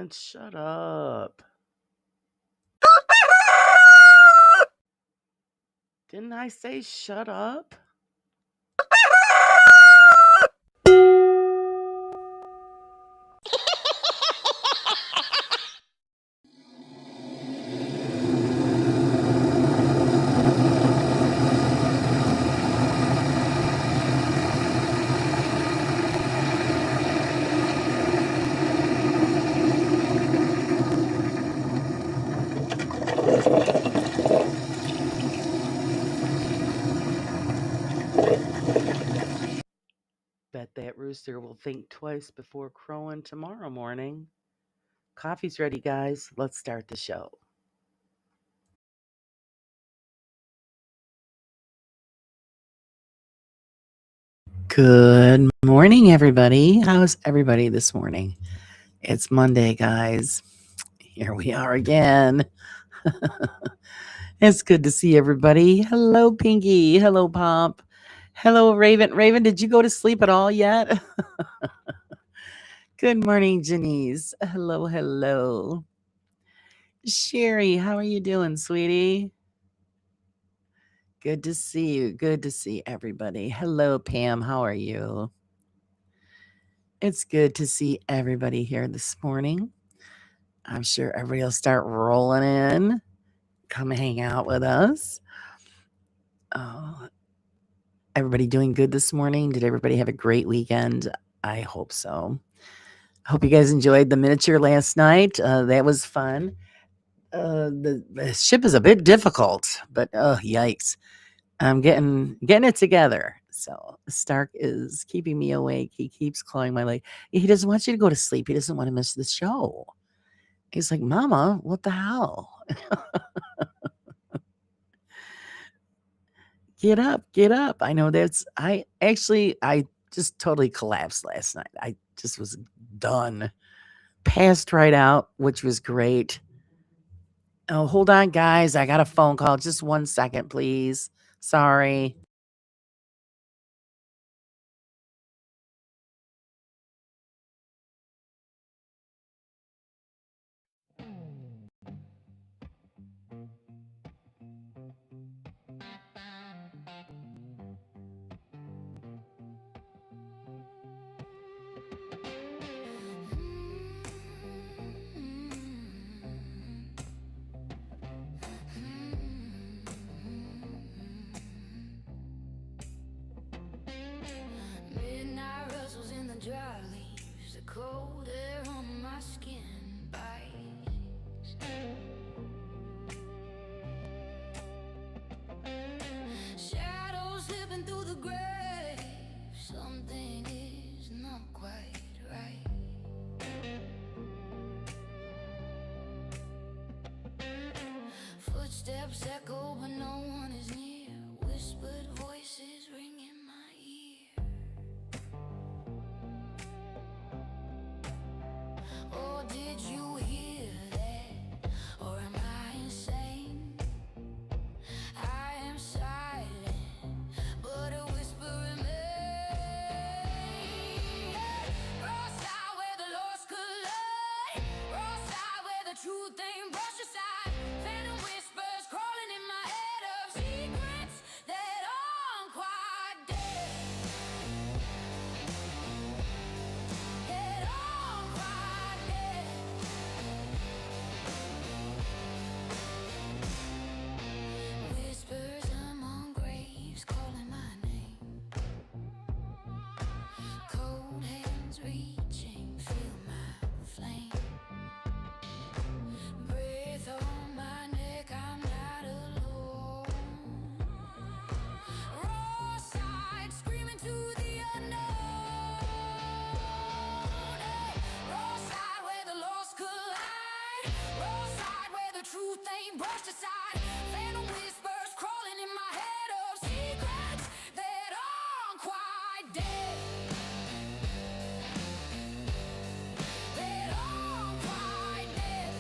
man. Shut up. Didn't I say shut up? Bet that rooster will think twice before crowing tomorrow morning. Coffee's ready, guys. Let's start the show. Good morning, everybody. How's everybody this morning? It's Monday, guys. Here we are again. It's good to see everybody. Hello, Pinky. Hello, Pop. Hello, Raven. Raven, did you go to sleep at all yet? Good morning, Janice. Hello, hello. Sherry, how are you doing, sweetie? Good to see you. Good to see everybody. Hello, Pam. How are you? It's good to see everybody here this morning. I'm sure everybody will start rolling in. Come hang out with us. Oh, everybody doing good this morning? Did everybody have a great weekend? I hope so. I hope you guys enjoyed the miniature last night. That was fun. The ship is a bit difficult, but oh yikes! I'm getting it together. So Stark is keeping me awake. He keeps clawing my leg. He doesn't want you to go to sleep. He doesn't want to miss the show. He's like, Mama, what the hell? Get up, get up. I know I just totally collapsed last night. I just was done. Passed right out, which was great. Oh, hold on, guys. I got a phone call. Just 1 second, please. Sorry. Midnight rustles in the dry leaves, the cold air on my skin bites. Shadows slipping through the grave, something is not quite right. Footsteps echo but no one is near, whispered voices ring in my ear. Oh, did you hear that? Or am I insane? I am silent, but a whisper remains. Cross-eyed where the lost collide, cross-eyed where the truth ain't brushed aside. Phantom whispers crawling in my head of secrets that aren't quite dead. That aren't quite dead. Whispers among graves calling my name. Cold hands reaching, feel my flame. Breath on my neck, I'm not alone. Raw side screaming to the unknown. Hey, raw side where the lost collide, raw side where the truth ain't brushed aside. Phantom whispers crawling in my head of secrets that aren't quite dead. That aren't quite dead.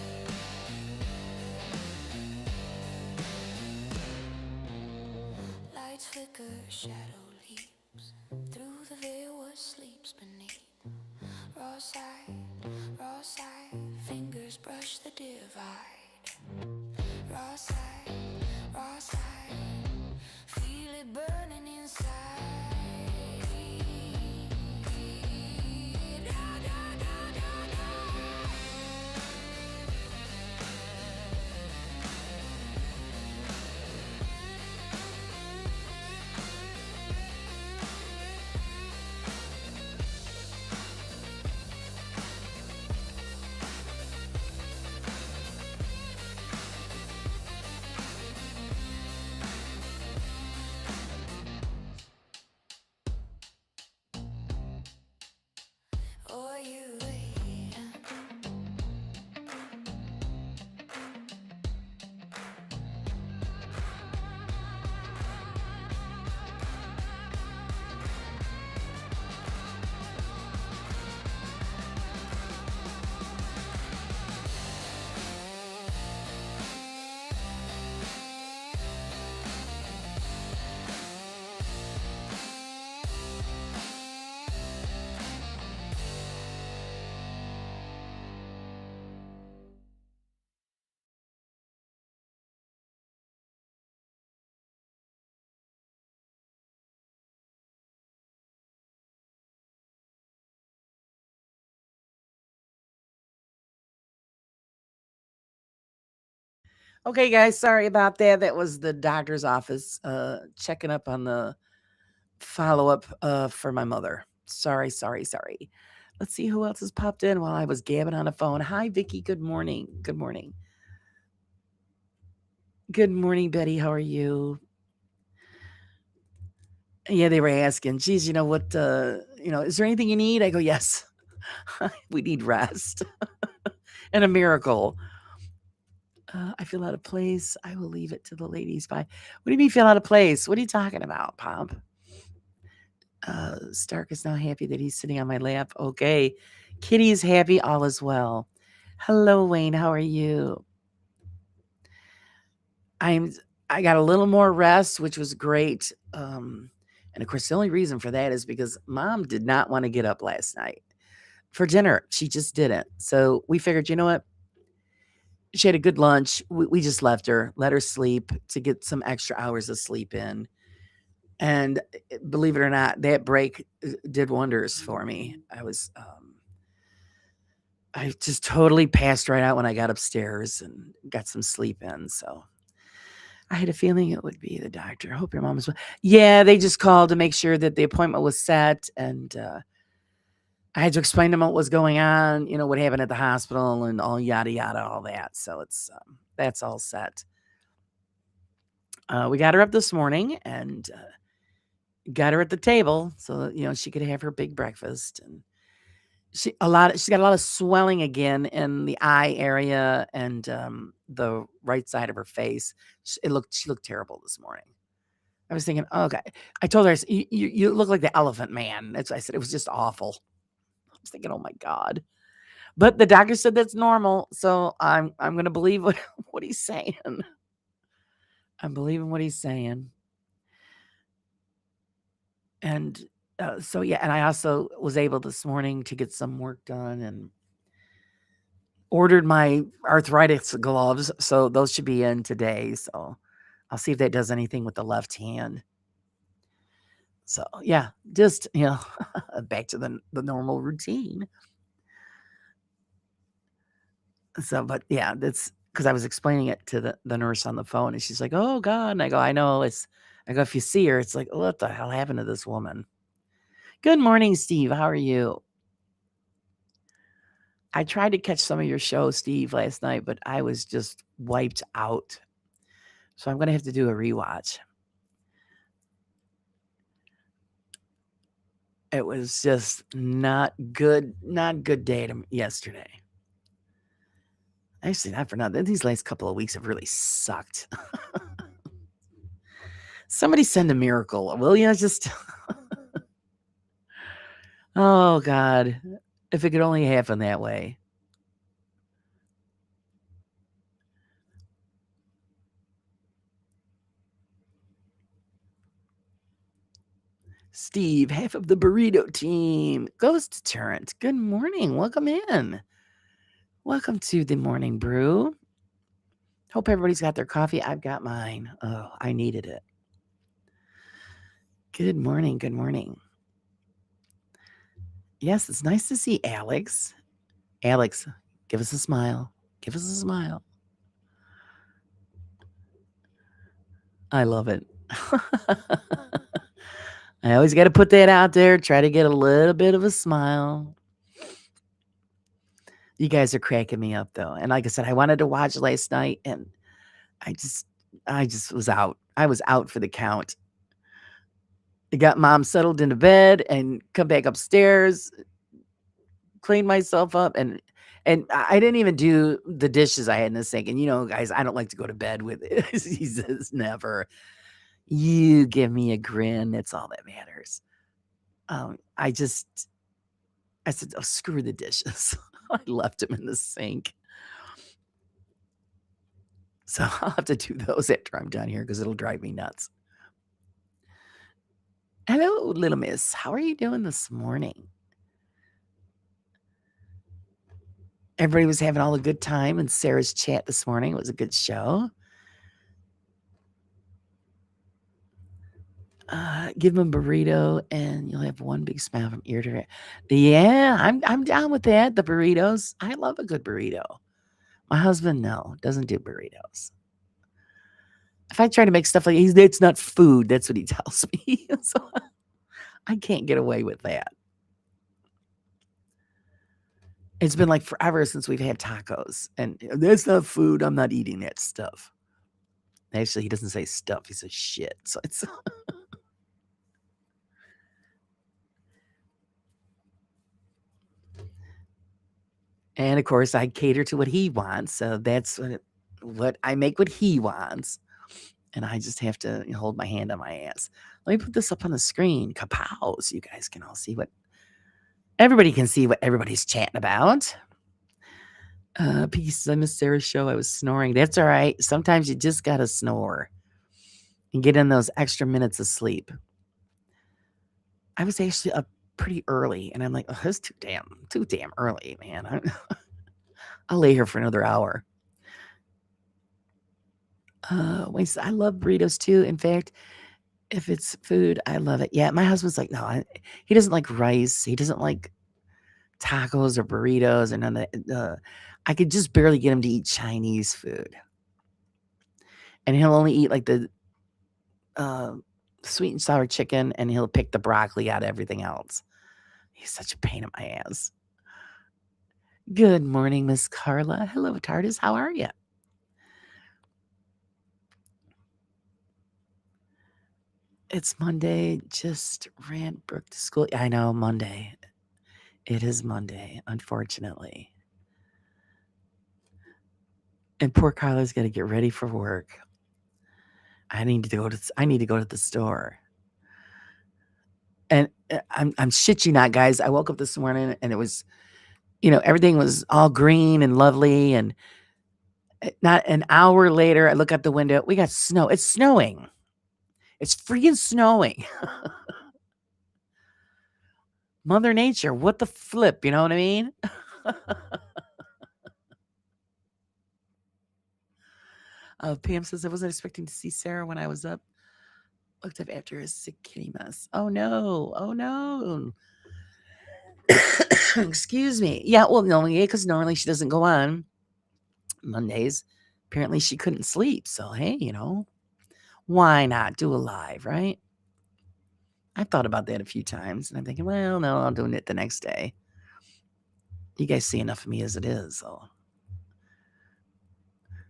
Lights flicker, shadow leaps through the veil what sleeps beneath. Raw side, brush the divide. Raw side, feel it burning inside. Da, da, da, da, da. Oh, you wait. Okay, guys, sorry about that. That was the doctor's office checking up on the follow up for my mother. Sorry. Let's see who else has popped in while I was gabbing on the phone. Hi, Vicky. Good morning. Good morning. Good morning, Betty. How are you? Yeah, they were asking, geez, what, is there anything you need? I go, yes, we need rest and a miracle. I feel out of place. I will leave it to the ladies. Bye. What do you mean feel out of place? What are you talking about, Pop? Stark is now happy that he's sitting on my lap. Okay. Kitty is happy. All is well. Hello, Wayne. How are you? I got a little more rest, which was great. And of course, the only reason for that is because Mom did not want to get up last night for dinner. She just didn't. So we figured, you know what? She had a good lunch. We just left her, let her sleep to get some extra hours of sleep in. And believe it or not, that break did wonders for me. I just totally passed right out when I got upstairs and got some sleep in. So I had a feeling it would be the doctor. I hope your mom is well. Yeah, they just called to make sure that the appointment was set. And I had to explain to them what was going on, what happened at the hospital and all yada, yada, all that. So that's all set. We got her up this morning and got her at the table so that, she could have her big breakfast. And she's got a lot of swelling again in the eye area and the right side of her face. She looked terrible this morning. I was thinking, oh, okay. I told her, I said, you look like the elephant man. I said, it was just awful. I was thinking, oh my God. But the doctor said that's normal. So I'm going to believe what he's saying. I'm believing what he's saying. And so, yeah. And I also was able this morning to get some work done and ordered my arthritis gloves. So those should be in today. So I'll see if that does anything with the left hand. So yeah, just, back to the normal routine. So, but yeah, that's because I was explaining it to the nurse on the phone and she's like, oh God. And I go, I know I go, if you see her, it's like, what the hell happened to this woman? Good morning, Steve. How are you? I tried to catch some of your show, Steve, last night, but I was just wiped out. So I'm going to have to do a rewatch. It was just not good day yesterday. Actually, not for nothing. These last couple of weeks have really sucked. Somebody send a miracle, will you? Just, oh God, if it could only happen that way. Steve, half of the burrito team. Ghost Turret. Good morning. Welcome in. Welcome to the Morning Brew. Hope everybody's got their coffee. I've got mine. Oh, I needed it. Good morning. Good morning. Yes, it's nice to see Alex. Alex, give us a smile. Give us a smile. I love it. I always got to put that out there. Try to get a little bit of a smile. You guys are cracking me up though. And like I said, I wanted to watch last night and I just was out. I was out for the count. I got mom settled into bed and come back upstairs, clean myself up and I didn't even do the dishes I had in the sink. And guys, I don't like to go to bed with it. He says never. You give me a grin. That's all that matters. I said, oh, screw the dishes. I left them in the sink. So I'll have to do those after I'm done here because it'll drive me nuts. Hello, little miss. How are you doing this morning? Everybody was having all a good time in Sarah's chat this morning. It was a good show. Give them a burrito and you'll have one big smile from ear to ear. Yeah, I'm down with that. The burritos. I love a good burrito. My husband, no, doesn't do burritos. If I try to make stuff like it's not food, that's what he tells me. So I can't get away with that. It's been like forever since we've had tacos. And that's not food. I'm not eating that stuff. Actually, he doesn't say stuff. He says shit. So it's and of course I cater to what he wants. So that's what I make what he wants. And I just have to hold my hand on my ass. Let me put this up on the screen. Kapow. So you guys can all see everybody can see what everybody's chatting about. Pieces. I missed Sarah's show. I was snoring. That's all right. Sometimes you just gotta snore and get in those extra minutes of sleep. I was actually up pretty early, and I'm like, oh, that's too damn early, man. I'll lay here for another hour. I love burritos too. In fact, if it's food, I love it. Yeah, my husband's like, no, he doesn't like rice. He doesn't like tacos or burritos or none of that. I could just barely get him to eat Chinese food. And he'll only eat like the sweet and sour chicken, and he'll pick the broccoli out of everything else. He's such a pain in my ass. Good morning, Miss Carla. Hello, TARDIS. How are you? It's Monday. Just ran Brooke to school. I know, Monday. It is Monday, unfortunately. And poor Carla's got to get ready for work. I need to go to the store. And I'm shit you not, guys. I woke up this morning and it was, everything was all green and lovely. And not an hour later, I look out the window. We got snow. It's snowing. It's freaking snowing. Mother Nature, what the flip? You know what I mean? Pam says, I wasn't expecting to see Sarah when I was up. Looked up after a sick kitty mess. Oh no. Oh no. Excuse me. Yeah, well, no, because normally she doesn't go on Mondays. Apparently she couldn't sleep. So, hey, why not do a live, right? I've thought about that a few times and I'm thinking, well, no, I'm doing it the next day. You guys see enough of me as it is. So,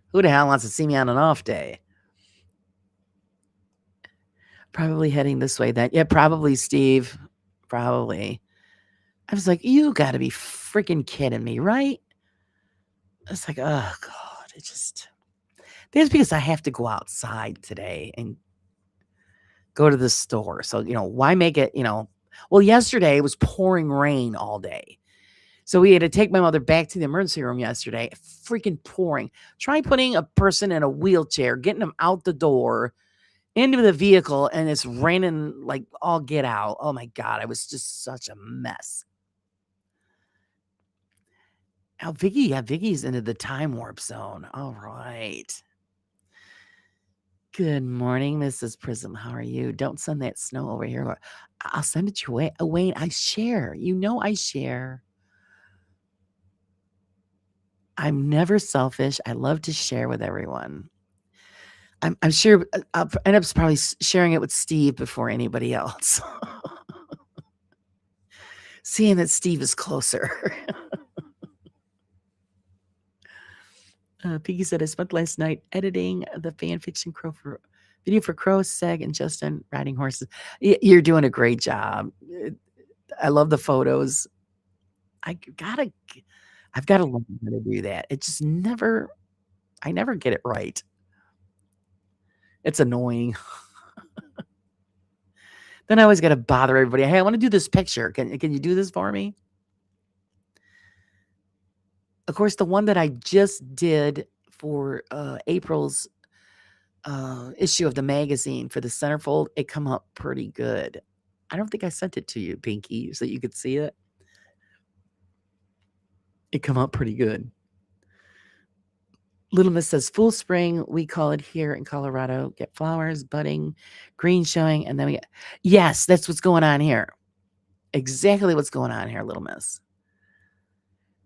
who the hell wants to see me on an off day? Probably heading this way then. Yeah, probably, Steve. Probably. I was like, you got to be freaking kidding me, right? It's like, oh, God. That's because I have to go outside today and go to the store. So, why make it, well, yesterday it was pouring rain all day. So we had to take my mother back to the emergency room yesterday. Freaking pouring. Try putting a person in a wheelchair, getting them out the door into the vehicle, and it's raining like all get out. Oh my God. I was just such a mess. Oh, Vicky, yeah, Vicky's into the time warp zone. All right. Good morning, Mrs. Prism. How are you? Don't send that snow over here. I'll send it your way. Wayne, I share. You know I share. I'm never selfish. I love to share with everyone. I'm sure I'll end up probably sharing it with Steve before anybody else. Seeing that Steve is closer. Piggy said, I spent last night editing the fan fiction video for Crow, Seg, and Justin riding horses. You're doing a great job. I love the photos. I've got to learn how to do that. It just I never get it right. It's annoying. Then I always got to bother everybody. Hey, I want to do this picture. Can you do this for me? Of course, the one that I just did for April's issue of the magazine for the centerfold, it come up pretty good. I don't think I sent it to you, Pinky, so you could see it. It come up pretty good. Little Miss says, full spring, we call it here in Colorado. Get flowers, budding, green showing, and then we get... Yes, that's what's going on here. Exactly what's going on here, Little Miss.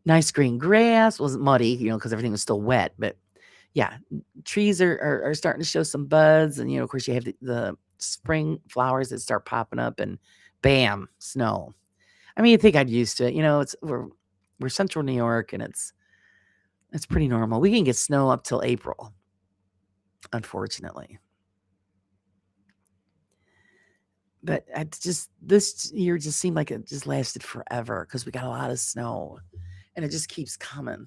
Nice green grass. Wasn't muddy, because everything was still wet. But yeah, trees are starting to show some buds. And, of course, you have the spring flowers that start popping up and bam, snow. I mean, you'd think I'd used to it. We're central New York, and it's pretty normal. We can get snow up till April, unfortunately. But this year just seemed like it just lasted forever because we got a lot of snow, and it just keeps coming.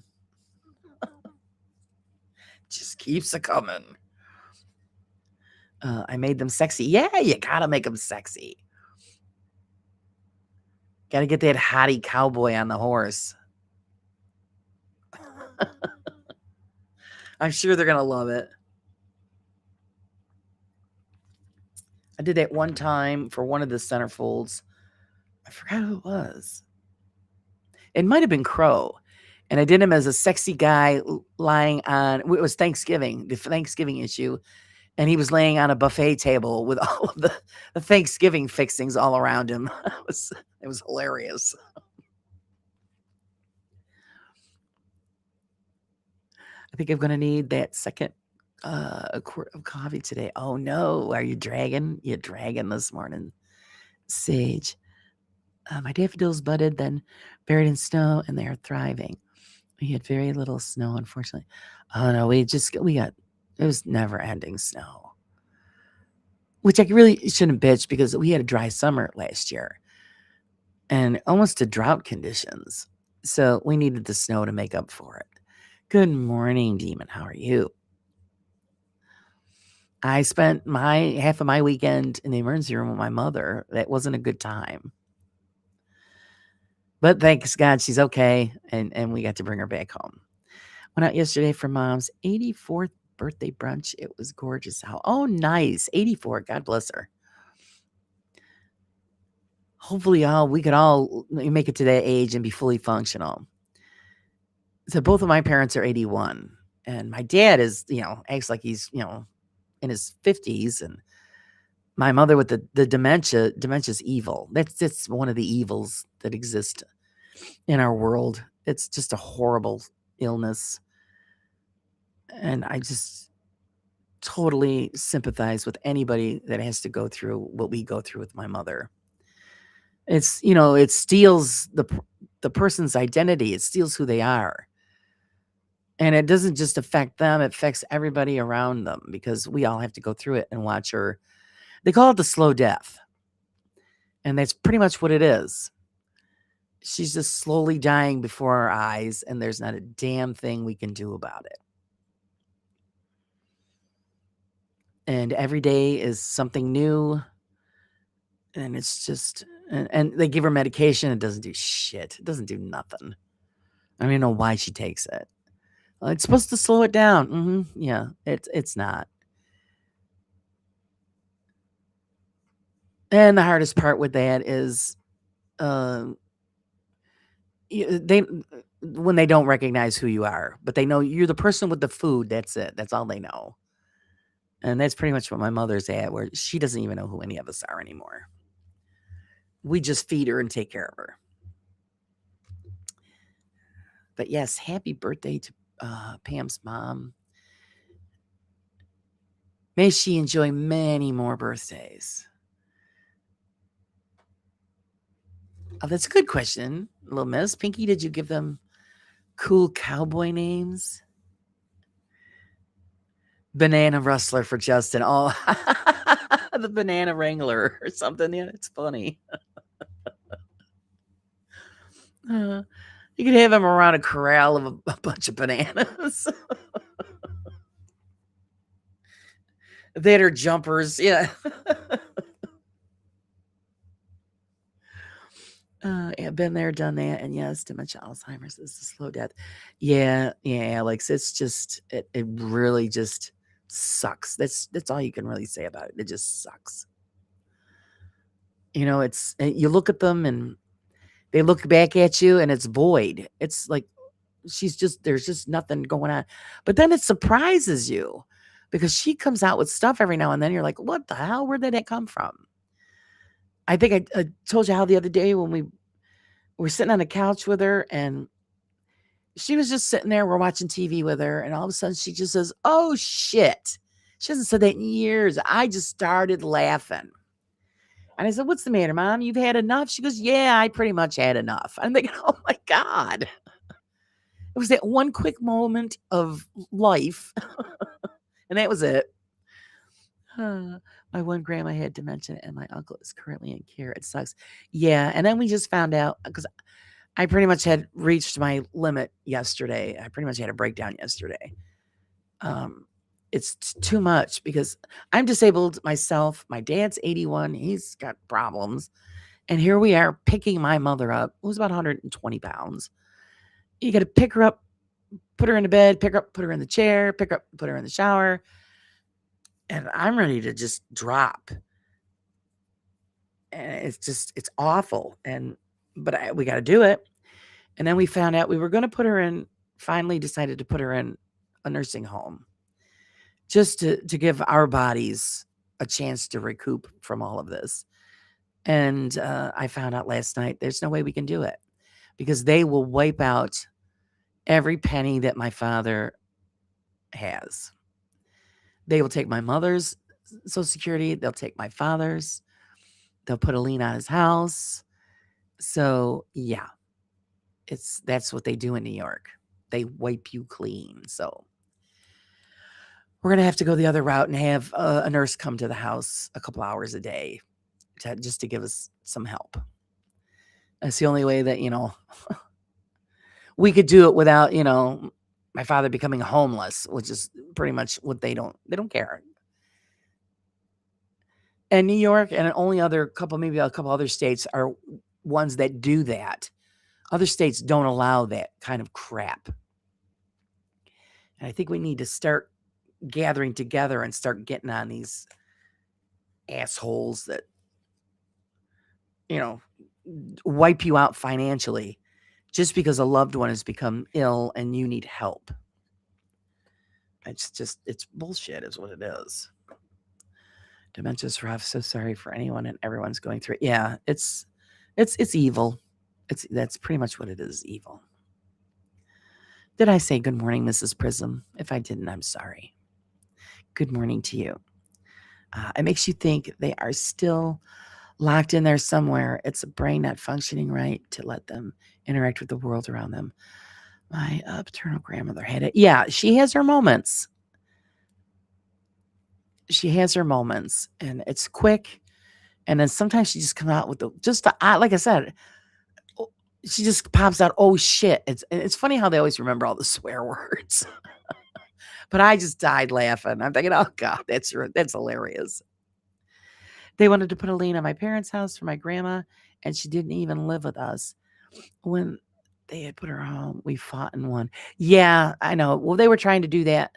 Just keeps a coming. I made them sexy. Yeah, you gotta make them sexy. Gotta get that hottie cowboy on the horse. I'm sure they're gonna love it. I did that one time for one of the centerfolds. I forgot who it was. It might have been Crow. And I did him as a sexy guy lying on, it was Thanksgiving, the Thanksgiving issue. And he was laying on a buffet table with all of the Thanksgiving fixings all around him. It was hilarious. I think I'm going to need that second a quart of coffee today. Oh no, are you dragging? You're dragging this morning, Sage. My daffodils budded, then buried in snow, and they are thriving. We had very little snow, unfortunately. Oh no, we got, it was never ending snow. Which I really shouldn't bitch because we had a dry summer last year and almost to drought conditions. So we needed the snow to make up for it. Good morning, Demon. How are you? I spent half of my weekend in the emergency room with my mother. That wasn't a good time. But thanks God she's okay, and we got to bring her back home. Went out yesterday for Mom's 84th birthday brunch. It was gorgeous. Oh, nice. 84. God bless her. Hopefully we could all make it to that age and be fully functional. So both of my parents are 81. And my dad is, acts like he's, in his 50s. And my mother with the dementia's evil. That's one of the evils that exist in our world. It's just a horrible illness. And I just totally sympathize with anybody that has to go through what we go through with my mother. It's, it steals the person's identity. It steals who they are. And it doesn't just affect them, it affects everybody around them because we all have to go through it and watch her. They call it the slow death. And that's pretty much what it is. She's just slowly dying before our eyes, and there's not a damn thing we can do about it. And every day is something new. And it's just, and they give her medication. It doesn't do shit. It doesn't do nothing. I don't even know why she takes it. It's supposed to slow it down. Yeah, it's not. And the hardest part with that is, when they don't recognize who you are, but they know you're the person with the food. That's it. That's all they know. And that's pretty much what my mother's at, where she doesn't even know who any of us are anymore. We just feed her and take care of her. But yes, happy birthday to Pam's mom. May she enjoy many more birthdays. Oh, that's a good question, little miss. Pinky, did you give them cool cowboy names? Banana Rustler for Justin. Oh, the Banana Wrangler or something. Yeah, it's funny. You could have him around a corral of a bunch of bananas. That are jumpers. Yeah. Yeah, been there, done that, and yes, dementia, Alzheimer's is a slow death. Yeah, Alex, it's just it really just sucks. That's all you can really say about it. It just sucks. It's you look at them and they look back at you and it's void. It's like there's just nothing going on. But then it surprises you because she comes out with stuff every now and then. You're like, what the hell? Where did that come from? I think I told you how the other day when we were sitting on the couch with her and she was just sitting there. We're watching TV with her, and all of a sudden she just says, "Oh shit." She hasn't said that in years. I just started laughing. And I said, "What's the matter, Mom? You've had enough?" She goes, "Yeah, I pretty much had enough." I'm thinking, oh my God. It was that one quick moment of life, and that was it. My one grandma had dementia, and my uncle is currently in care. It sucks. Yeah, and then we just found out because I pretty much had reached my limit yesterday. I pretty much had a breakdown yesterday. It's too much because I'm disabled myself. My dad's 81. He's got problems. And here we are picking my mother up, who's about 120 pounds. You got to pick her up, put her in the bed, pick her up, put her in the chair, pick her up, put her in the shower. And I'm ready to just drop. And it's awful. But we got to do it. And then we found out we were going to put her in, finally decided to put her in a nursing home just to give our bodies a chance to recoup from all of this. And I found out last night there's no way we can do it because they will wipe out every penny that my father has. They will take my mother's Social Security. They'll take my father's. They'll put a lien on his house. So yeah, that's what they do in New York. They wipe you clean. So we're gonna have to go the other route and have a nurse come to the house a couple hours a day just to give us some help. That's the only way that we could do it without my father becoming homeless, which is pretty much what they don't care. And New York and only maybe a couple other states are ones that do that. Other states don't allow that kind of crap. And I think we need to start gathering together and start getting on these assholes that, wipe you out financially just because a loved one has become ill and you need help. It's bullshit is what it is. Dementia's rough. So sorry for anyone and everyone's going through it. Yeah, it's evil. That's pretty much what it is, evil. Did I say good morning, Mrs. Prism? If I didn't, I'm sorry. Good morning to you. It makes you think they are still locked in there somewhere. It's a brain not functioning right to let them interact with the world around them. My paternal grandmother had it. Yeah, she has her moments. She has her moments, and it's quick. And then sometimes she just comes out with like I said, she just pops out, oh shit. It's funny how they always remember all the swear words. But I just died laughing. I'm thinking, oh God, that's hilarious. They wanted to put a lien on my parents' house for my grandma, and she didn't even live with us. When they had put her home, we fought and won. Yeah, I know. Well, they were trying to do that.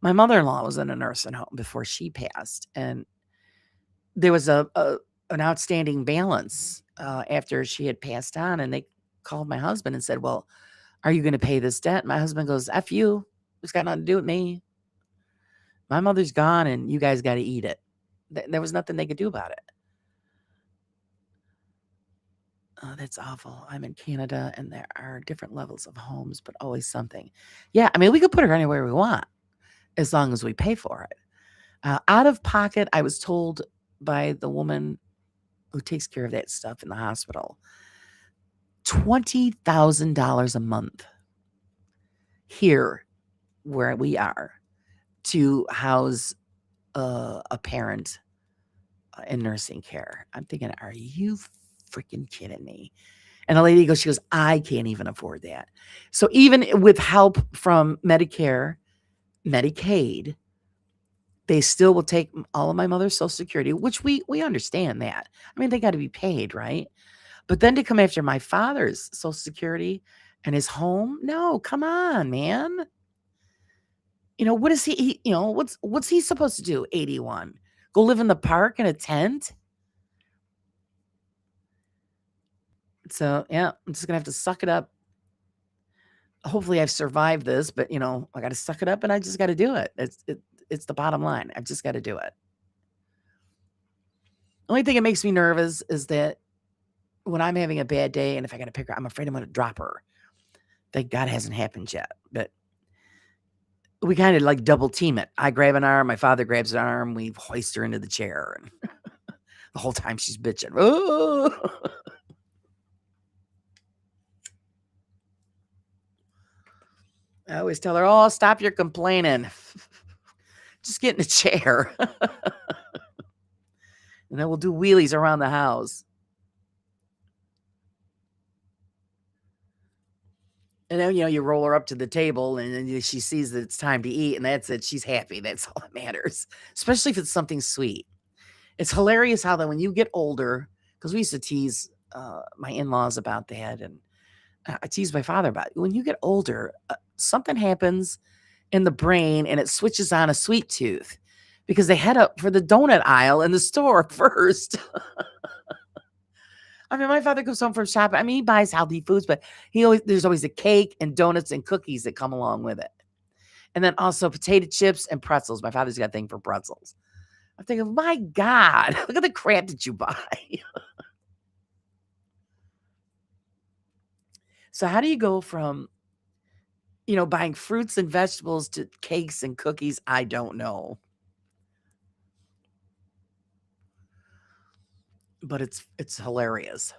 My mother-in-law was in a nursing home before she passed, and there was an outstanding balance after she had passed on, and they called my husband and said, well, Are you going to pay this debt? My husband goes, F you. It's got nothing to do with me. My mother's gone and you guys got to eat it. There was nothing they could do about it. Oh, that's awful. I'm in Canada and there are different levels of homes, but always something. Yeah, I mean, we could put her anywhere we want as long as we pay for it. Out of pocket, I was told by the woman who takes care of that stuff in the hospital, $20,000 a month here where we are to house a parent in nursing care. I'm thinking, are you freaking kidding me? And the lady goes, she goes, I can't even afford that. So even with help from Medicare, Medicaid, they still will take all of my mother's Social Security, which we understand that. I mean, they got to be paid, right? But then to come after my father's Social Security and his home, no, come on, man. What is he what's he supposed to do? 81, go live in the park in a tent? So yeah, I'm just gonna have to suck it up. Hopefully I've survived this, but I got to suck it up and I just got to do it. It's the bottom line. I've just got to do it. The only thing that makes me nervous is that when I'm having a bad day and if I got to pick her, I'm afraid I'm going to drop her. Thank God it hasn't happened yet, but we kind of like double team it. I grab an arm, my father grabs an arm, we hoist her into the chair, and the whole time she's bitching. Oh! I always tell her, oh, stop your complaining. Just get in a chair. And then we'll do wheelies around the house. And then, you roll her up to the table and then she sees that it's time to eat and that's it. She's happy. That's all that matters, especially if it's something sweet. It's hilarious how that when you get older, because we used to tease my in-laws about that and I tease my father about it. When you get older, something happens in the brain and it switches on a sweet tooth because they head up for the donut aisle in the store first. I mean, my father comes home from shopping. I mean, he buys healthy foods, but there's always a cake and donuts and cookies that come along with it. And then also potato chips and pretzels. My father's got a thing for pretzels. I'm thinking, my God, look at the crap that you buy. So how do you go from, buying fruits and vegetables to cakes and cookies? I don't know. But it's hilarious.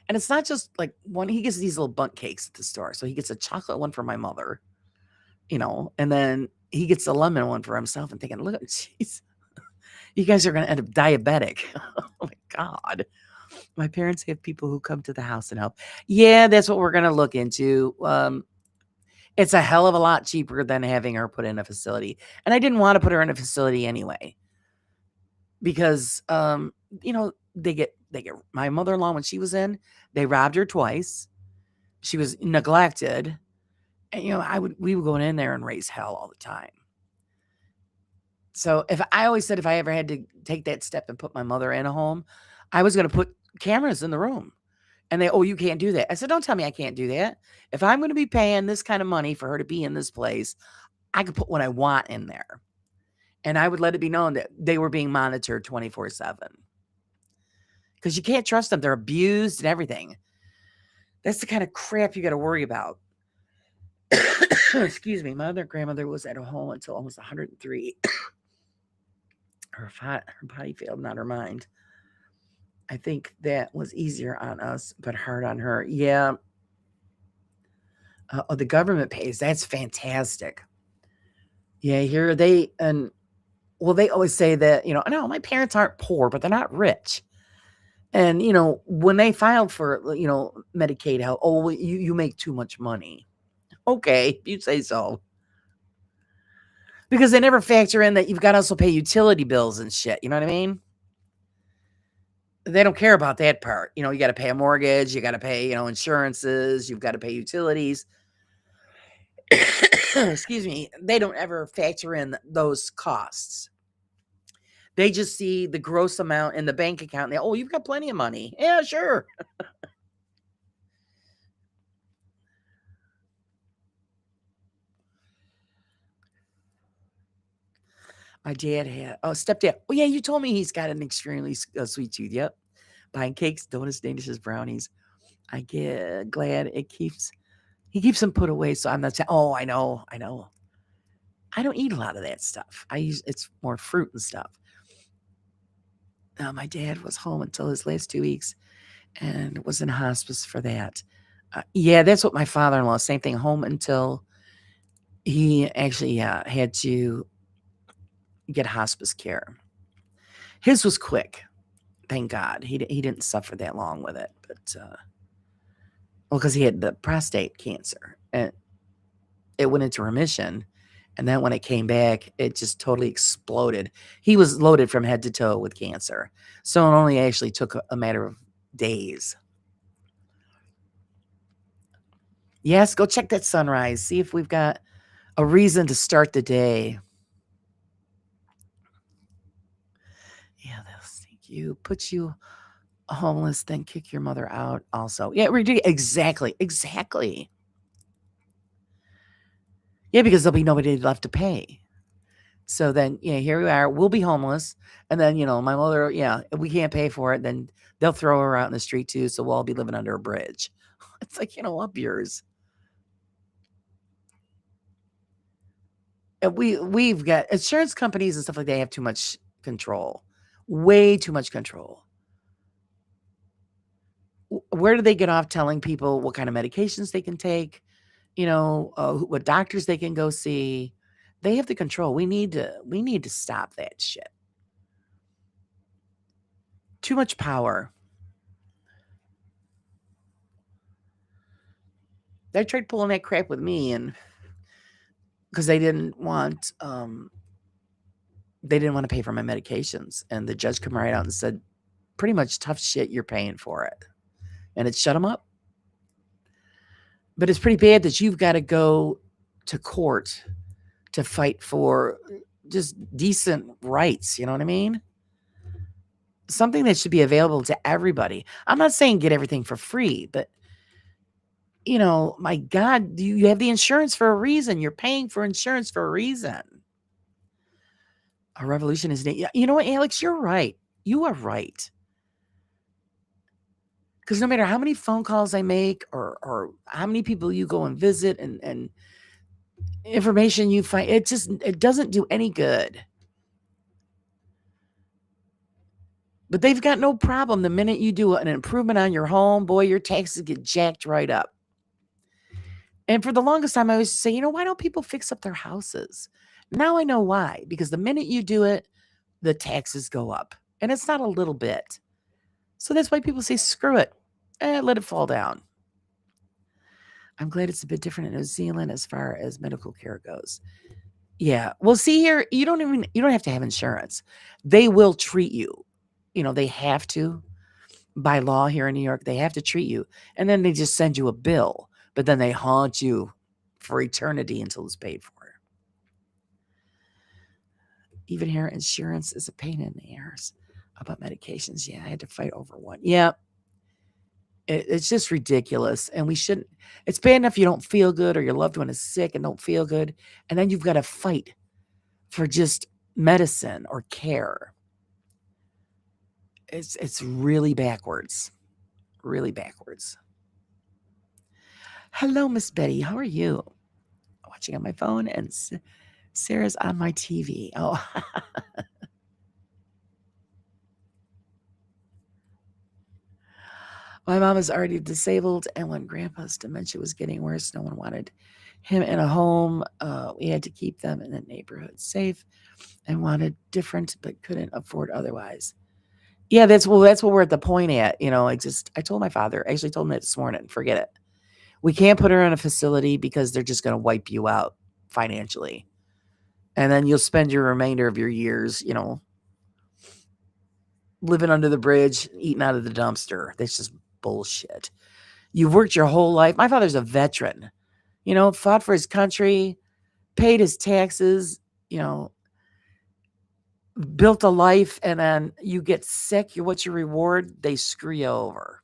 And it's not just like one, he gets these little bundt cakes at the store. So he gets a chocolate one for my mother, and then he gets a lemon one for himself and thinking, look, jeez, you guys are going to end up diabetic. Oh my God. My parents have people who come to the house and help. Yeah, that's what we're going to look into. It's a hell of a lot cheaper than having her put in a facility. And I didn't want to put her in a facility anyway. Because they get my mother-in-law when she was in, they robbed her twice. She was neglected. And we would go in there and raise hell all the time. So I always said if I ever had to take that step and put my mother in a home, I was going to put cameras in the room. And you can't do that. I said, don't tell me I can't do that. If I'm going to be paying this kind of money for her to be in this place, I could put what I want in there. And I would let it be known that they were being monitored 24/7. Because you can't trust them. They're abused and everything. That's the kind of crap you got to worry about. Excuse me. My other grandmother was at home until almost 103. Her body failed, not her mind. I think that was easier on us, but hard on her. Yeah. The government pays. That's fantastic. Yeah, here they always say that, no, my parents aren't poor, but they're not rich. And, when they filed for, Medicaid help, you make too much money. Okay, you say so. Because they never factor in that you've got to also pay utility bills and shit. You know what I mean? They don't care about that part. You got to pay a mortgage. You got to pay, insurances. You've got to pay utilities. Excuse me. They don't ever factor in those costs. They just see the gross amount in the bank account. And you've got plenty of money. Yeah, sure. My dad had, stepdad. Oh, yeah, you told me he's got an extremely sweet tooth. Yep. Buying cakes, donuts, danishes, brownies. I get glad he keeps them put away. So I'm not saying, oh, I know. I don't eat a lot of that stuff. It's more fruit and stuff. My dad was home until his last 2 weeks and was in hospice for that. Yeah, that's what my father-in-law, same thing, home until he actually had to get hospice care. His was quick, thank God. He didn't suffer that long with it, but because he had the prostate cancer and it went into remission. And then when it came back, it just totally exploded. He was loaded from head to toe with cancer. So it only actually took a matter of days. Yes, go check that sunrise. See if we've got a reason to start the day. Yeah, they'll sneak you, put you homeless, then kick your mother out also. Yeah, exactly. Yeah, because there'll be nobody left to pay. So then, here we are. We'll be homeless. And then, my mother, if we can't pay for it, then they'll throw her out in the street too. So we'll all be living under a bridge. It's like, up yours. And we've got insurance companies and stuff like that have too much control. Way too much control. Where do they get off telling people what kind of medications they can take? What doctors they can go see? They have the control. We need to stop that shit. Too much power. They tried pulling that crap with me, and because they didn't want to pay for my medications, and the judge came right out and said, pretty much tough shit, you're paying for it, and it shut them up. But it's pretty bad that you've got to go to court to fight for just decent rights. You know what I mean? Something that should be available to everybody. I'm not saying get everything for free, but my God, you have the insurance for a reason. You're paying for insurance for a reason. A revolution is needed. You know what, Alex? You're right. You are right. Because no matter how many phone calls I make or how many people you go and visit and information you find, it doesn't do any good. But they've got no problem. The minute you do an improvement on your home, boy, your taxes get jacked right up. And for the longest time, I always say, why don't people fix up their houses? Now I know why. Because the minute you do it, the taxes go up. And it's not a little bit. So that's why people say, screw it. Let it fall down. I'm glad it's a bit different in New Zealand as far as medical care goes. Yeah. Well, see here, you don't have to have insurance. They will treat you. They have to. By law here in New York, they have to treat you. And then they just send you a bill. But then they haunt you for eternity until it's paid for. Even here, insurance is a pain in the ass about medications. Yeah, I had to fight over one. Yeah. It's just ridiculous. And we shouldn't. It's bad enough you don't feel good or your loved one is sick and don't feel good. And then you've got to fight for just medicine or care. It's really backwards. Really backwards. Hello, Miss Betty. How are you? Watching on my phone, and Sarah's on my TV. Oh, my mom is already disabled, and when Grandpa's dementia was getting worse, no one wanted him in a home. We had to keep them in the neighborhood safe, and wanted different, but couldn't afford otherwise. Yeah, that's what we're at the point at. I told my father. I actually told him that this morning. Forget it. We can't put her in a facility because they're just going to wipe you out financially. And then you'll spend your remainder of your years, living under the bridge, eating out of the dumpster. That's just bullshit. You've worked your whole life. My father's a veteran, fought for his country, paid his taxes, built a life, and then you get sick. What's your reward? They screw you over.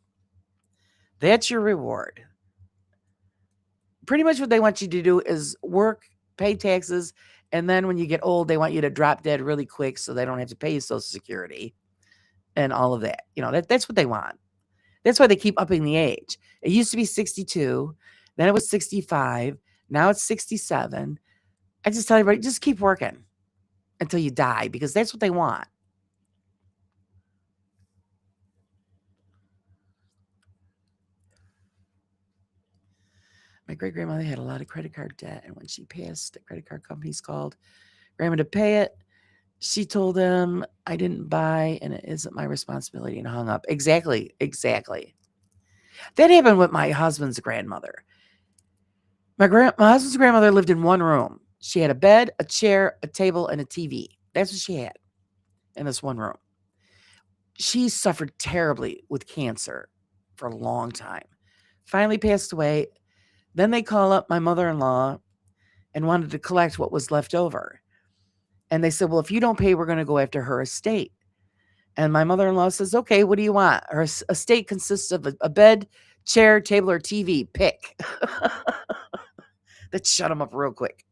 That's your reward. Pretty much what they want you to do is work pay taxes. And then when you get old, they want you to drop dead really quick so they don't have to pay you Social Security and all of that. That's what they want. That's why they keep upping the age. It used to be 62, then it was 65, now it's 67. I just tell everybody, just keep working until you die because that's what they want. My great-grandmother had a lot of credit card debt, and when she passed, the credit card companies called grandma to pay it. She told them, I didn't buy, and it isn't my responsibility, and hung up. Exactly. That happened with my husband's grandmother. My husband's grandmother lived in one room. She had a bed, a chair, a table, and a TV. That's what she had in this one room. She suffered terribly with cancer for a long time. Finally passed away. Then they call up my mother-in-law and wanted to collect what was left over. And they said, well, if you don't pay, we're going to go after her estate. And my mother-in-law says, okay, what do you want? Her estate consists of a bed, chair, table, or TV. Pick. That shut them up real quick.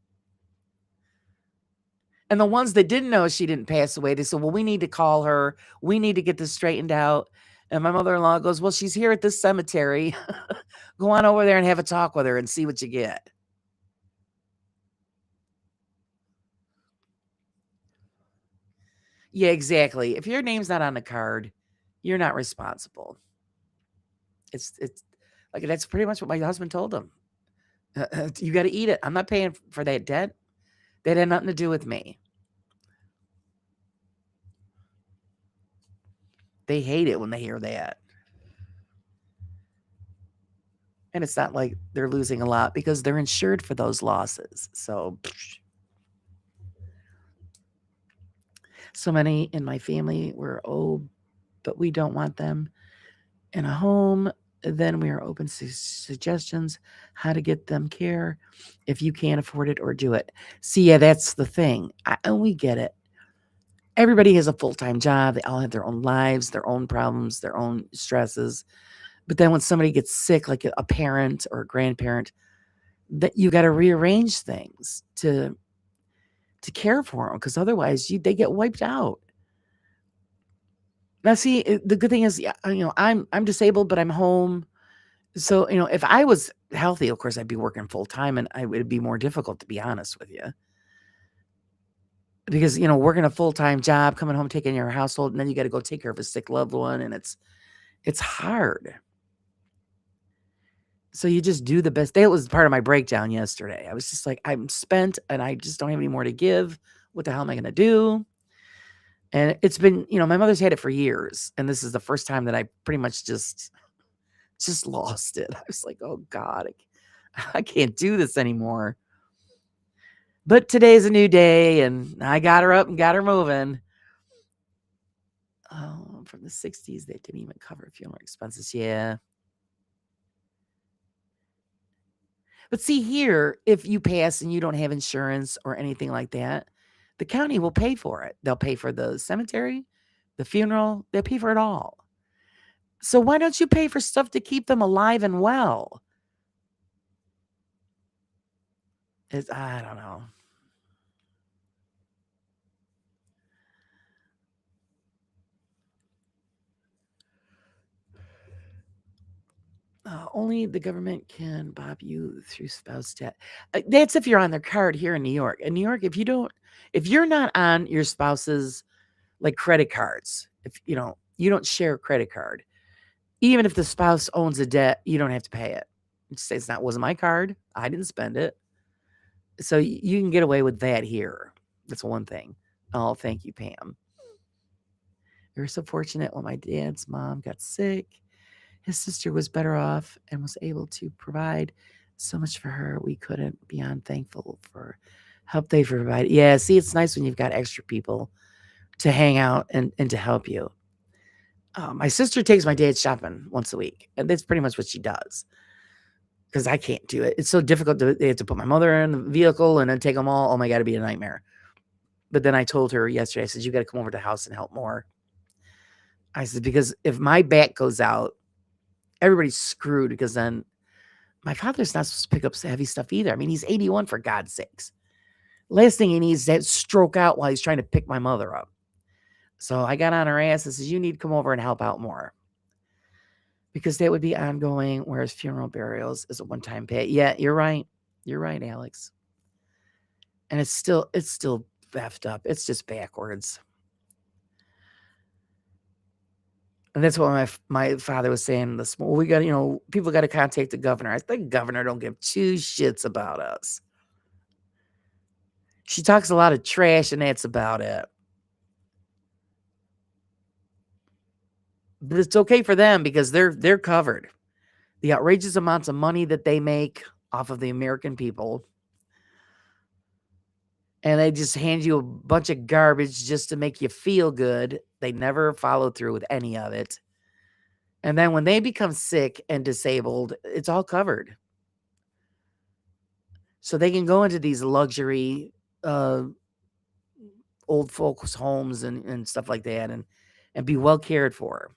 And the ones that didn't know she didn't pass away, they said, well, we need to call her. We need to get this straightened out. And my mother-in-law goes, well, she's here at this cemetery. Go on over there and have a talk with her and see what you get. Yeah, exactly. If your name's not on the card, you're not responsible. It's like that's pretty much what my husband told him. You got to eat it. I'm not paying for that debt. That had nothing to do with me. They hate it when they hear that. And it's not like they're losing a lot because they're insured for those losses. So many in my family were, but we don't want them in a home. Then we are open to suggestions how to get them care if you can't afford it or do it. See, yeah, that's the thing. And we get it. Everybody has a full-time job. They all have their own lives, their own problems, their own stresses. But then when somebody gets sick, like a parent or a grandparent, that you got to rearrange things to care for them because otherwise they get wiped out. Now, see, the good thing is, I'm disabled, but I'm home. So, if I was healthy, of course, I'd be working full time, and it would be more difficult, to be honest with you. Because, working a full-time job, coming home, taking care of your household, and then you got to go take care of a sick loved one, and it's hard. So you just do the best. That was part of my breakdown yesterday. I was just like, I'm spent, and I just don't have any more to give. What the hell am I going to do? And it's been, my mother's had it for years, and this is the first time that I pretty much just lost it. I was like, oh God, I can't do this anymore. But today's a new day, and I got her up and got her moving. Oh, from the 60s, they didn't even cover funeral expenses. Yeah. But see here, if you pass and you don't have insurance or anything like that, the county will pay for it. They'll pay for the cemetery, the funeral, they'll pay for it all. So why don't you pay for stuff to keep them alive and well? I don't know. Only the government can bob you through spouse debt. That's if you're on their card here in New York. In New York, if you're not on your spouse's like credit cards, if you don't share a credit card, even if the spouse owns a debt, you don't have to pay it. Wasn't my card. I didn't spend it. So you can get away with that here. That's one thing. Oh, thank you, Pam. We were so fortunate when my dad's mom got sick. His sister was better off and was able to provide so much for her. We couldn't beyond thankful for help they provided. Yeah, see, it's nice when you've got extra people to hang out and to help you. My sister takes my dad shopping once a week, and that's pretty much what she does. Because I can't do it. It's so difficult. They have to put my mother in the vehicle and then take them all. Oh my God, it'd be a nightmare. But then I told her yesterday, I said, you got to come over to the house and help more. I said, because if my back goes out, everybody's screwed, because then my father's not supposed to pick up heavy stuff either. I mean, he's 81, for God's sakes. Last thing he needs is that stroke out while he's trying to pick my mother up. So I got on her ass and says, you need to come over and help out more. Because that would be ongoing, whereas funeral burials is a one-time pay. Yeah, you're right. You're right, Alex. And it's still effed up. It's just backwards. And that's what my father was saying this morning. We got, people got to contact the governor. I think governor don't give two shits about us. She talks a lot of trash, and that's about it. But it's okay for them because they're covered. The outrageous amounts of money that they make off of the American people. And they just hand you a bunch of garbage just to make you feel good. They never follow through with any of it. And then when they become sick and disabled, it's all covered. So they can go into these luxury old folks' homes and stuff like that and be well cared for.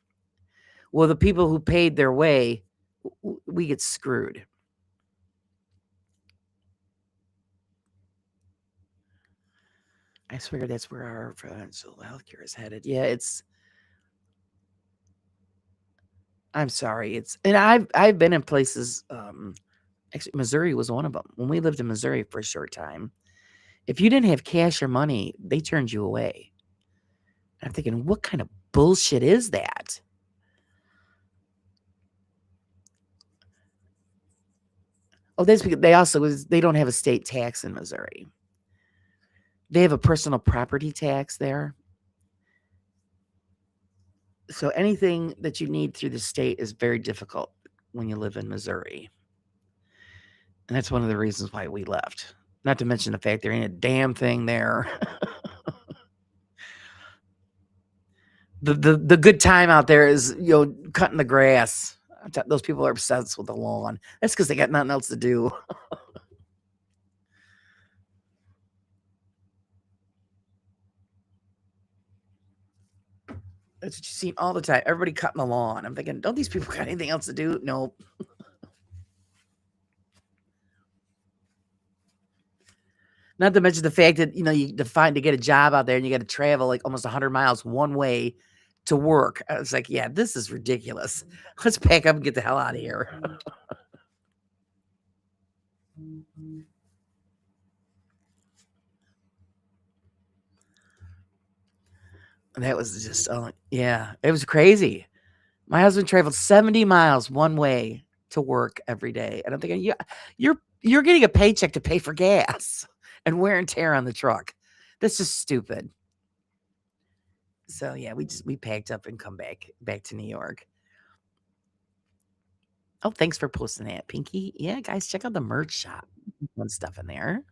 Well, the people who paid their way, we get screwed. I swear that's where our financial healthcare is headed. Yeah, I'm sorry. And I've been in places. Actually, Missouri was one of them. When we lived in Missouri for a short time, if you didn't have cash or money, they turned you away. I'm thinking, what kind of bullshit is that? Oh, that's because they don't have a state tax in Missouri. They have a personal property tax there. So anything that you need through the state is very difficult when you live in Missouri. And that's one of the reasons why we left. Not to mention the fact there ain't a damn thing there. The good time out there is, cutting the grass. Those people are obsessed with the lawn. That's because they got nothing else to do. That's what you see all the time. Everybody cutting the lawn. I'm thinking, don't these people got anything else to do? Nope. Not to mention the fact that, you define to get a job out there and you got to travel like almost 100 miles one way to work. I was like, yeah, this is ridiculous. Let's pack up and get the hell out of here. And that was just, yeah, it was crazy. My husband traveled 70 miles one way to work every day. And I'm thinking, yeah, you're getting a paycheck to pay for gas and wear and tear on the truck. That's just stupid. So yeah, we packed up and come back to New York. Oh, thanks for posting that, Pinky. Yeah, guys, check out the merch shop. Fun stuff in there.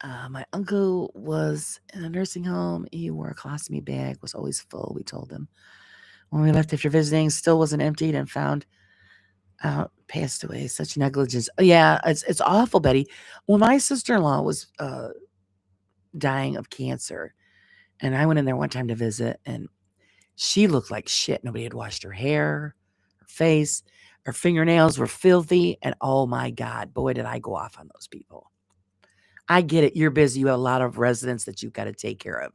My uncle was in a nursing home. He wore a colostomy bag, was always full, we told him. When we left after visiting, still wasn't emptied and found out, passed away. Such negligence. Yeah, it's awful, Betty. When my sister-in-law was dying of cancer, and I went in there one time to visit, and she looked like shit. Nobody had washed her hair, her face, her fingernails were filthy, and oh my God, boy, did I go off on those people. I get it. You're busy. You have a lot of residents that you've got to take care of.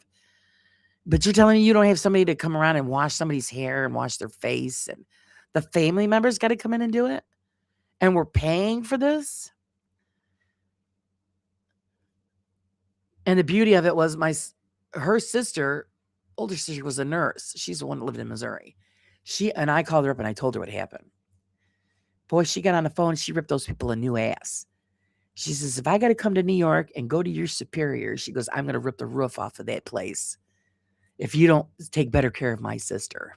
But you're telling me you don't have somebody to come around and wash somebody's hair and wash their face, and the family members got to come in and do it? And we're paying for this? And the beauty of it was her sister, older sister, was a nurse. She's the one that lived in Missouri. I called her up and I told her what happened. Boy, she got on the phone. She ripped those people a new ass. She says, if I got to come to New York and go to your superior, she goes, I'm going to rip the roof off of that place if you don't take better care of my sister.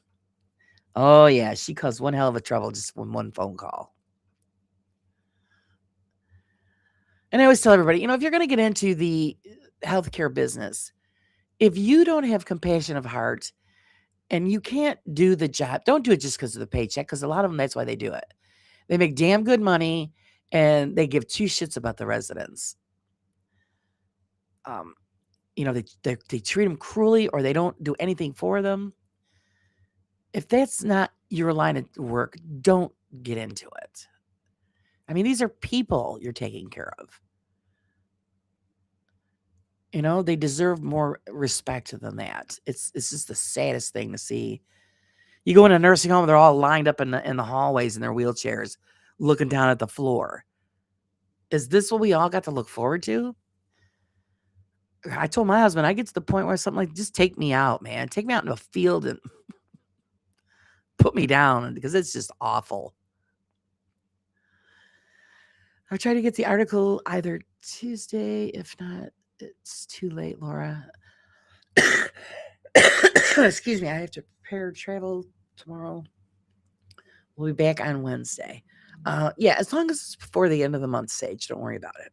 Oh, yeah. She caused one hell of a trouble just from one phone call. And I always tell everybody, if you're going to get into the healthcare business, if you don't have compassion of heart and you can't do the job, don't do it just because of the paycheck, because a lot of them, that's why they do it. They make damn good money and they give two shits about the residents. They treat them cruelly or they don't do anything for them. If that's not your line of work, don't get into it. I mean, these are people you're taking care of. You know, they deserve more respect than that. It's just the saddest thing to see. You go in a nursing home, they're all lined up in the hallways in their wheelchairs, looking down at the floor. Is this what we all got to look forward to? I told my husband, I get to the point where something like, just take me out, man. Take me out in a field and put me down because it's just awful. I'll try to get the article either Tuesday. If not, it's too late, Laura. Excuse me. I have to prepare travel tomorrow. We'll be back on Wednesday. Yeah, as long as it's before the end of the month, Sage. Don't worry about it.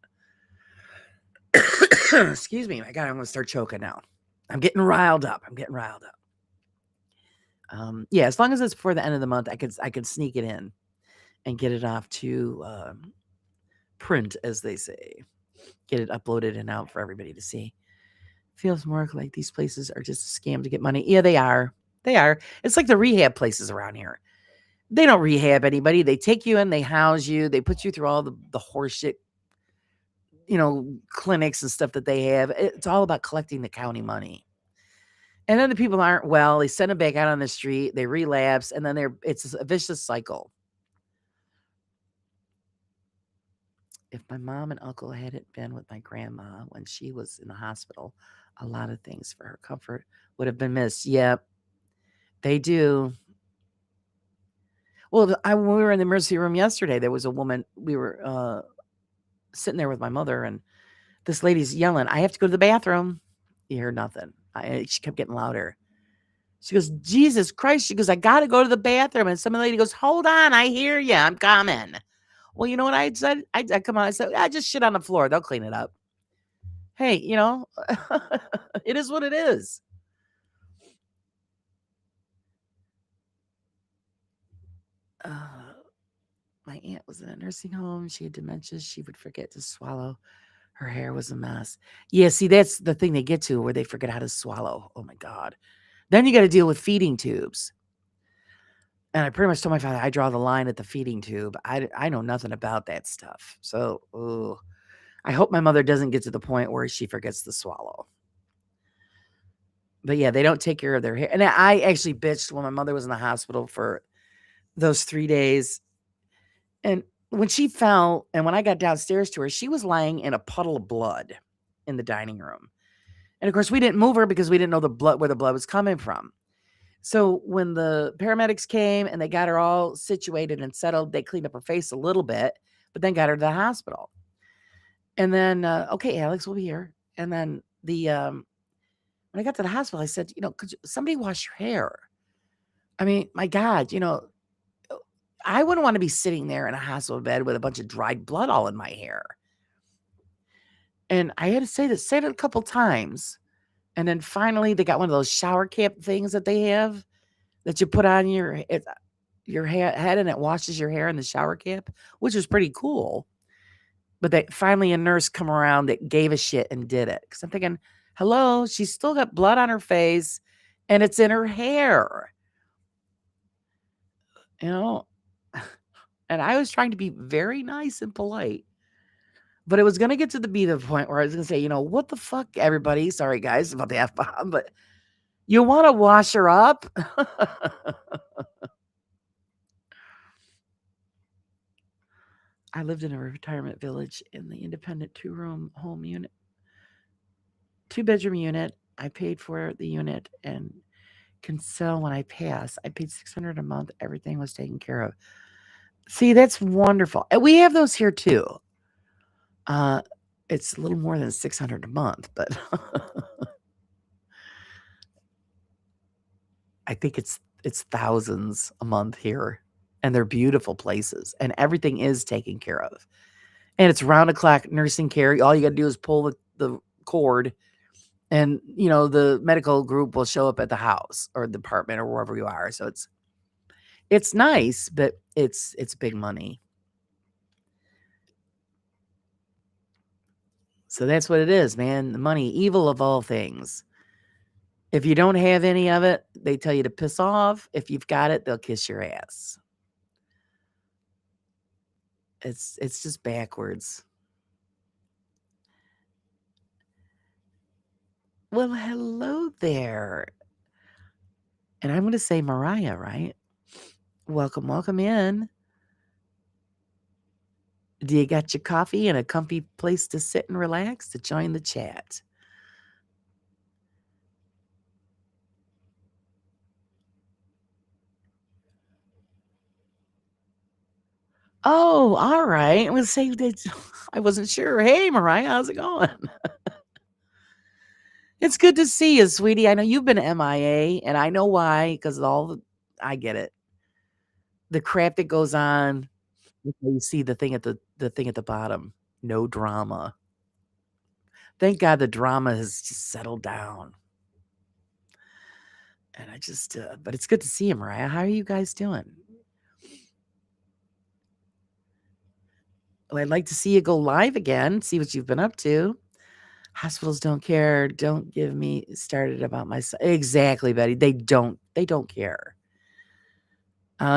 Excuse me. My God, I'm going to start choking now. I'm getting riled up. Yeah, as long as it's before the end of the month, I could sneak it in and get it off to print, as they say. Get it uploaded and out for everybody to see. Feels more like these places are just a scam to get money. Yeah, they are. They are. It's like the rehab places around here. They don't rehab anybody. They take you in, they house you, they put you through all the horse shit, clinics and stuff that they have. It's all about collecting the county money. And then the people aren't well. They send them back out on the street. They relapse, and then it's a vicious cycle. If my mom and uncle hadn't been with my grandma when she was in the hospital, a lot of things for her comfort would have been missed. Yep, they do. Well, when we were in the emergency room yesterday, there was a woman. We were sitting there with my mother, and this lady's yelling, "I have to go to the bathroom." You hear nothing. She kept getting louder. She goes, "Jesus Christ." She goes, "I got to go to the bathroom." And some lady goes, "Hold on. I hear you. I'm coming." Well, you know what I said? I come on. I said, just shit on the floor. They'll clean it up. Hey, it is what it is. My aunt was in a nursing home. She had dementia. She would forget to swallow. Her hair was a mess. Yeah, see, that's the thing they get to where they forget how to swallow. Oh, my God. Then you got to deal with feeding tubes. And I pretty much told my father, I draw the line at the feeding tube. I know nothing about that stuff. So, I hope my mother doesn't get to the point where she forgets to swallow. But yeah, they don't take care of their hair. And I actually bitched when my mother was in the hospital for those 3 days. And when she fell, and when I got downstairs to her, she was lying in a puddle of blood in the dining room. And of course, we didn't move her because we didn't know where the blood was coming from. So when the paramedics came and they got her all situated and settled, they cleaned up her face a little bit, but then got her to the hospital. And then, okay, Alex will be here. And then when I got to the hospital, I said, could somebody wash your hair? I mean, my God, I wouldn't want to be sitting there in a hospital bed with a bunch of dried blood all in my hair. And I had to say it a couple times. And then finally, they got one of those shower cap things that they have that you put on your head and it washes your hair in the shower cap, which was pretty cool. But finally a nurse come around that gave a shit and did it. Because I'm thinking, hello, she's still got blood on her face and it's in her hair. And I was trying to be very nice and polite. But it was going to get to be the point where I was going to say, what the fuck, everybody? Sorry, guys, about the F-bomb, but you want to wash her up? I lived in a retirement village in the independent 2-room home unit, 2-bedroom unit. I paid for the unit and can sell when I pass. I paid $600 a month. Everything was taken care of. See, that's wonderful. And we have those here too. It's a little more than $600 a month, but I think it's thousands a month here, and they're beautiful places, and everything is taken care of. And it's round the clock nursing care. All you got to do is pull the cord, and the medical group will show up at the house or the apartment or wherever you are. So it's nice, but it's big money. So that's what it is, man. The money, evil of all things. If you don't have any of it, they tell you to piss off. If you've got it, they'll kiss your ass. It's just backwards. Well, hello there. And I'm going to say Mariah, right? Welcome, welcome in. Do you got your coffee and a comfy place to sit and relax to join the chat? Oh, all right. I'm going to say that I wasn't sure. Hey, Mariah, how's it going? It's good to see you, sweetie. I know you've been MIA, and I know why, because I get it. The crap that goes on. You see the thing at the bottom. No drama. Thank God the drama has just settled down. And I just, but it's good to see you, Mariah. How are you guys doing? Well, I'd like to see you go live again, see what you've been up to. Hospitals don't care. Don't give me started about myself. Exactly, Betty. They don't care.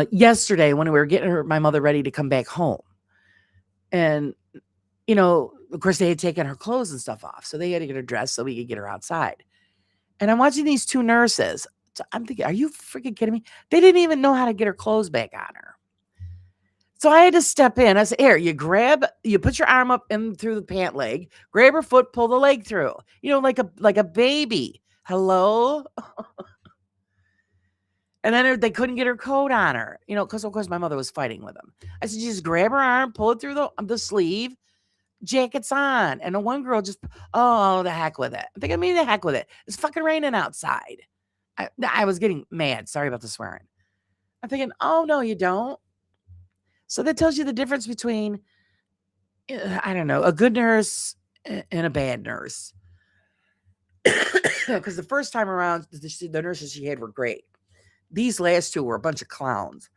Yesterday, when we were getting my mother ready to come back home, and of course, they had taken her clothes and stuff off, so they had to get her dressed so we could get her outside. And I'm watching these two nurses. So I'm thinking, are you freaking kidding me? They didn't even know how to get her clothes back on her. So I had to step in. I said, here, you put your arm up in through the pant leg, grab her foot, pull the leg through. Like a baby. Hello? And then they couldn't get her coat on her, because of course my mother was fighting with them. I said, you just grab her arm, pull it through the sleeve, jacket's on. And the one girl just, oh, the heck with it. I'm thinking, the heck with it. It's fucking raining outside. I was getting mad. Sorry about the swearing. I'm thinking, oh, no, you don't. So that tells you the difference between, I don't know, a good nurse and a bad nurse. Because the first time around, the nurses she had were great. These last two were a bunch of clowns.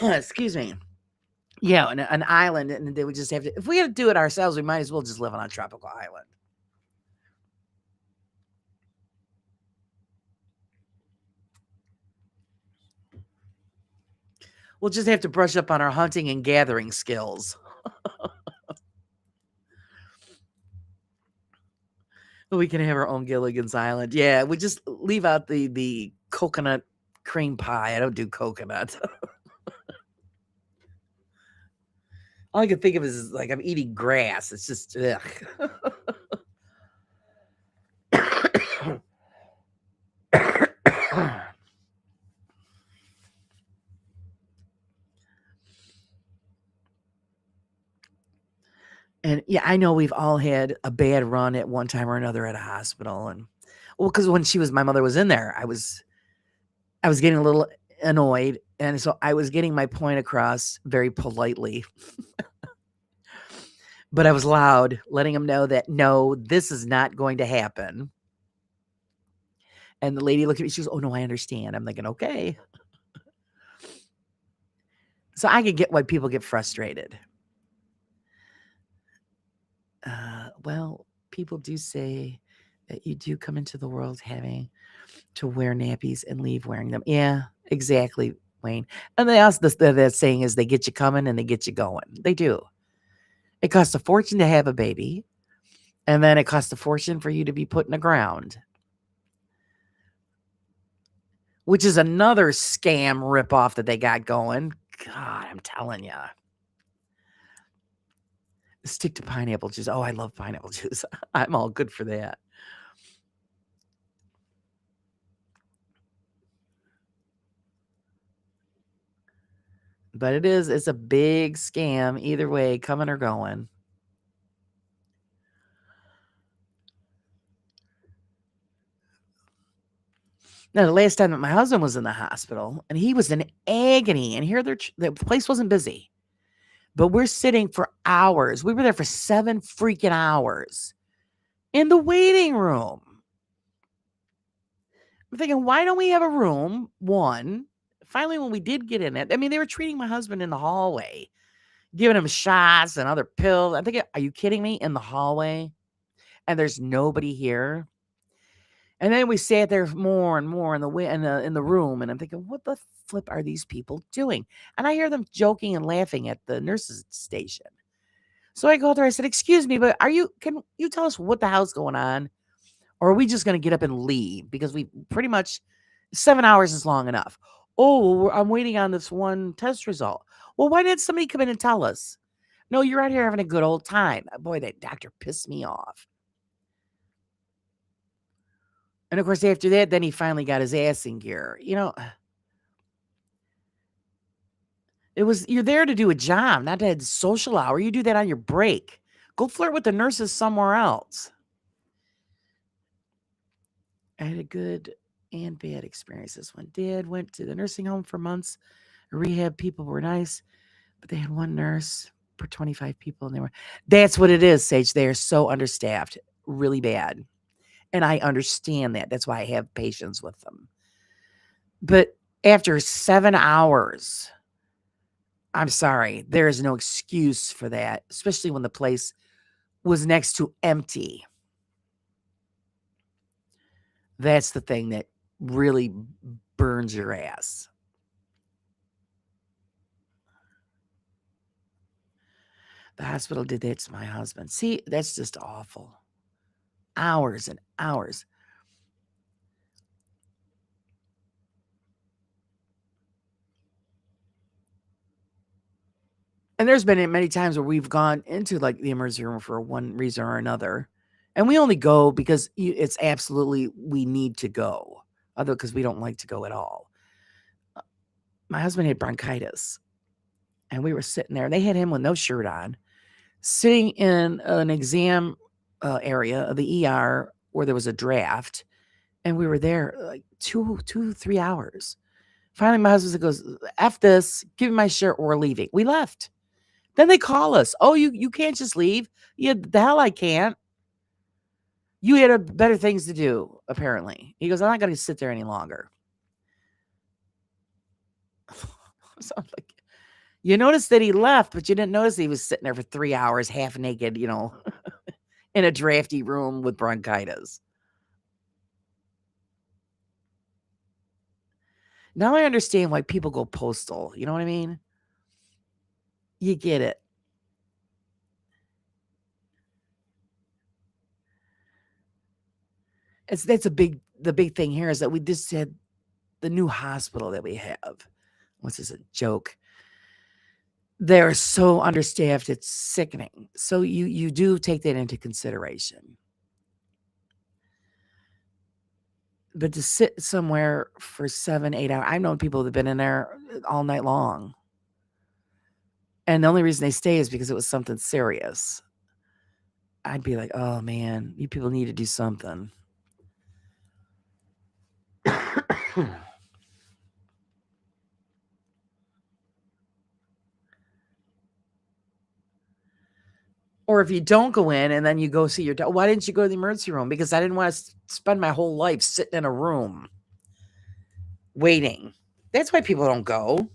Excuse me. Yeah, an island, and they would just have to. If we had to do it ourselves, we might as well just live on a tropical island. We'll just have to brush up on our hunting and gathering skills. We can have our own Gilligan's Island. Yeah, we just leave out the coconut cream pie. I don't do coconut. All I can think of is like I'm eating grass. It's just ugh. And yeah, I know we've all had a bad run at one time or another at a hospital. And because when my mother was in there, I was getting a little annoyed. And so I was getting my point across very politely. But I was loud, letting them know that no, this is not going to happen. And the lady looked at me, she goes, oh no, I understand. I'm thinking, okay. So I could get why people get frustrated. Well, people do say that you do come into the world having to wear nappies and leave wearing them. Yeah, exactly, Wayne. And they also that saying is they get you coming and they get you going. They do. It costs a fortune to have a baby, and then it costs a fortune for you to be put in the ground, which is another scam ripoff that they got going. God, I'm telling you. Stick to pineapple juice. Oh, I love pineapple juice. I'm all good for that. But it's a big scam either way, coming or going. Now, the last time that my husband was in the hospital, and he was in agony, and here the place wasn't busy, but we're sitting for hours. We were there for 7 freaking hours in the waiting room. I'm thinking, why don't we have a room? One, finally, when we did get in it, they were treating my husband in the hallway, giving him shots and other pills. I'm thinking, are you kidding me? In the hallway? And there's nobody here. And then we sat there more and more in the room, and I'm thinking, what the flip are these people doing? And I hear them joking and laughing at the nurses station. So I go there. I said, "Excuse me, but can you tell us what the hell's going on, or are we just going to get up and leave because we pretty much 7 hours is long enough?" "Oh, well, I'm waiting on this one test result." "Well, why didn't somebody come in and tell us?" "No, you're out here having a good old time." Boy, that doctor pissed me off. And of course, after that, then he finally got his ass in gear. You're there to do a job, not to have social hour. You do that on your break. Go flirt with the nurses somewhere else. I had a good and bad experience. This one. Dad went to the nursing home for months. Rehab people were nice, but they had one nurse for 25 people, and that's what it is, Sage. They are so understaffed, really bad. And I understand that. That's why I have patience with them. But after 7 hours, I'm sorry, there is no excuse for that, especially when the place was next to empty. That's the thing that really burns your ass. The hospital did that to my husband. See, that's just awful. Hours and hours. And there's been many times where we've gone into like the emergency room for one reason or another. And we only go because it's absolutely we need to go. Other because we don't like to go at all. My husband had bronchitis. And we were sitting there. They had him with no shirt on, sitting in an exam area of the ER where there was a draft. And we were there like 3 hours. Finally, my husband goes, "F this, give me my shirt, we're leaving." We left. Then they call us. "Oh, you can't just leave." "Yeah, the hell I can't. You had better things to do, apparently." He goes, "I'm not going to sit there any longer." So I'm like, you noticed that he left, but you didn't notice he was sitting there for 3 hours, half naked, in a drafty room with bronchitis. Now I understand why people go postal. You know what I mean? You get it. The big thing here is that we just had the new hospital that we have. What's this, a joke? They're so understaffed, it's sickening. So you do take that into consideration. But to sit somewhere for 7, 8 hours, I've known people that have been in there all night long. And the only reason they stay is because it was something serious. I'd be like, "Oh man, you people need to do something." Or if you don't go in and then you go see your why didn't you go to the emergency room? Because I didn't want to spend my whole life sitting in a room waiting. That's why people don't go.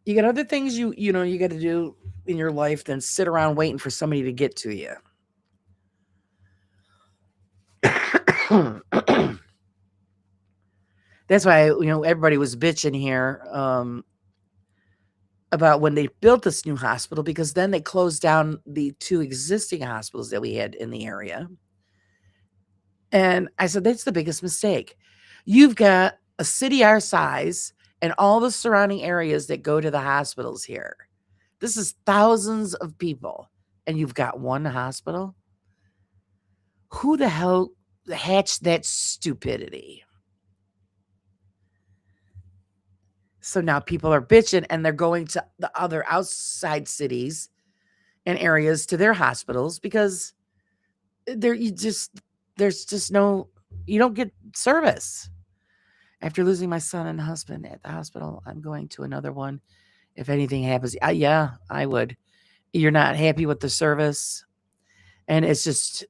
You got other things you got to do in your life than sit around waiting for somebody to get to you. That's why everybody was bitching here about when they built this new hospital, because then they closed down the 2 existing hospitals that we had in the area. And I said, that's the biggest mistake. You've got a city our size and all the surrounding areas that go to the hospitals here. This is thousands of people, and you've got one hospital? Who the hell hatched that stupidity? So now people are bitching, and they're going to the other outside cities and areas to their hospitals because there's just no, you don't get service. After losing my son and husband at the hospital, I'm going to another one. If anything happens, yeah, I would. You're not happy with the service, and it's just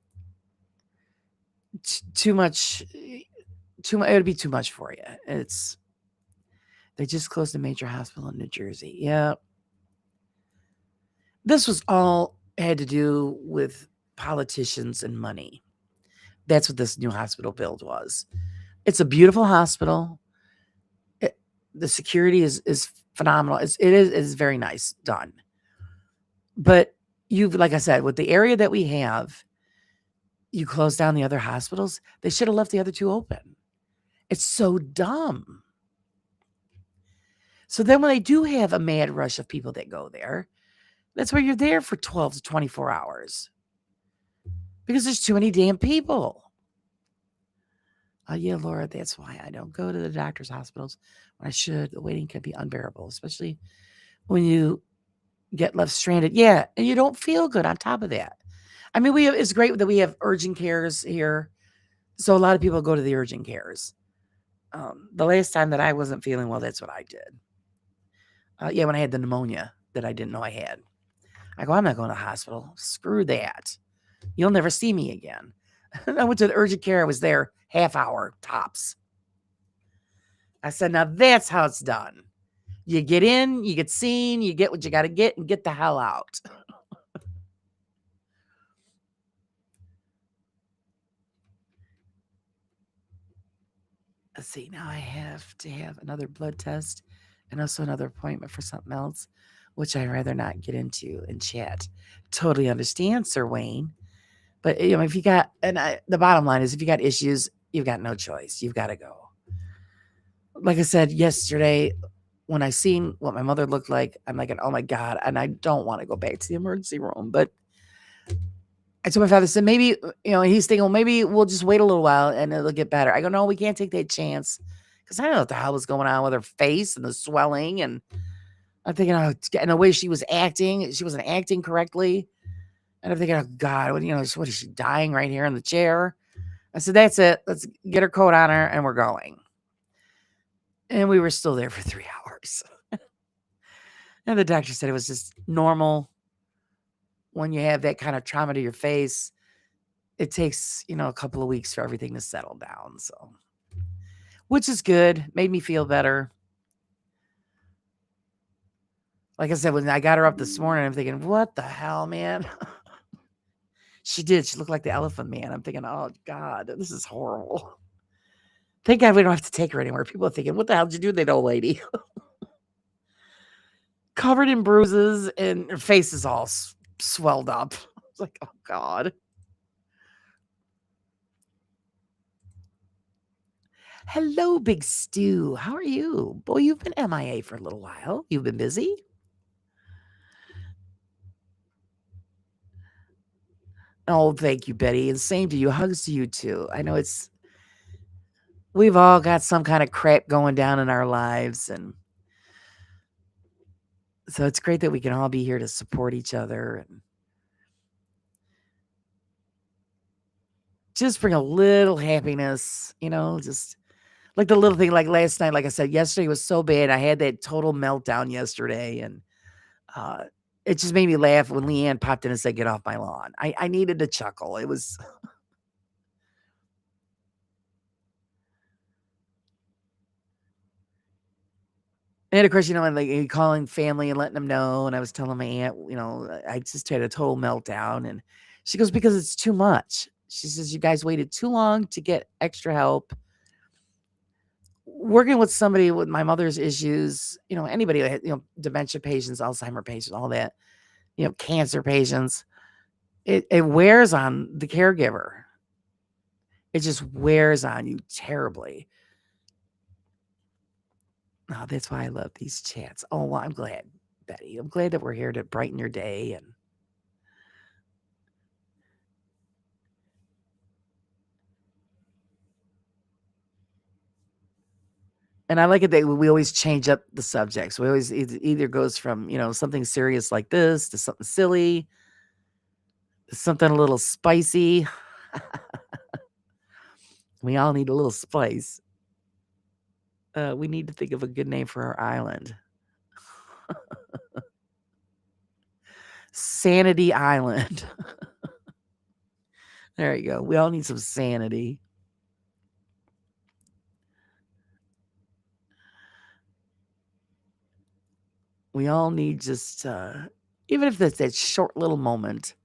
too much. It would be too much for you. They just closed a major hospital in New Jersey. Yeah. This was all had to do with politicians and money. That's what this new hospital build was. It's a beautiful hospital. The security is phenomenal. It is very nice done. But like I said, with the area that we have, you close down the other hospitals. They should have left the other two open. It's so dumb. So then when they do have a mad rush of people that go there, that's where you're there for 12 to 24 hours because there's too many damn people. Yeah, Laura, that's why I don't go to the doctor's hospitals when I should. The waiting can be unbearable, especially when you get left stranded. Yeah, and you don't feel good on top of that. I mean, it's great that we have urgent cares here. So a lot of people go to the urgent cares. The last time that I wasn't feeling well, that's what I did. Yeah, when I had the pneumonia that I didn't know I had. I go, I'm not going to the hospital. Screw that. You'll never see me again. I went to the urgent care. I was there half hour tops. I said, now that's how it's done. You get in, you get seen, you get what you got to get, and get the hell out. Let's see. Now I have to have another blood test and also another appointment for something else, which I'd rather not get into in chat. Totally understand, Sir Wayne. But if you got, the bottom line is, if you got issues, you've got no choice. You've got to go. Like I said yesterday, when I seen what my mother looked like, I'm like, oh my God, and I don't want to go back to the emergency room. But I told my father, said, maybe, he's thinking, well, maybe we'll just wait a little while and it'll get better. I go, no, we can't take that chance. Because I don't know what the hell was going on with her face and the swelling. And I'm thinking, and the way she was acting, she wasn't acting correctly. And I'm thinking, oh God, what is she dying right here in the chair? I said, that's it. Let's get her coat on her and we're going. And we were still there for 3 hours. And the doctor said it was just normal. When you have that kind of trauma to your face, it takes, a couple of weeks for everything to settle down. So, which is good. Made me feel better. Like I said, when I got her up this morning, I'm thinking, what the hell, man? She did. She looked like the Elephant Man. I'm thinking, oh God, this is horrible. Thank God we don't have to take her anywhere. People are thinking, what the hell did you do to that old lady? Covered in bruises and her face is all swelled up. It's like, oh God. Hello, Big Stu. How are you? Boy, you've been MIA for a little while. You've been busy? Oh, thank you, Betty. And same to you. Hugs to you, too. I know we've all got some kind of crap going down in our lives. And so it's great that we can all be here to support each other and just bring a little happiness, just like the little thing, like last night, like I said, yesterday was so bad. I had that total meltdown yesterday, and it just made me laugh when Leanne popped in and said, get off my lawn. I needed to chuckle. It was. And of course, like calling family and letting them know. And I was telling my aunt, I just had a total meltdown. And she goes, because it's too much. She says, you guys waited too long to get extra help. Working with somebody with my mother's issues, anybody that had, dementia patients, Alzheimer patients, all that, cancer patients, it wears on the caregiver. It just wears on you terribly. Oh, that's why I love these chats. Oh, well, I'm glad, Betty. I'm glad that we're here to brighten your day. And I like it that we always change up the subjects. We always either goes from, something serious like this to something silly, to something a little spicy. We all need a little spice. We need to think of a good name for our island. Sanity Island. There you go. We all need some sanity. We all need just, even if it's that short little moment,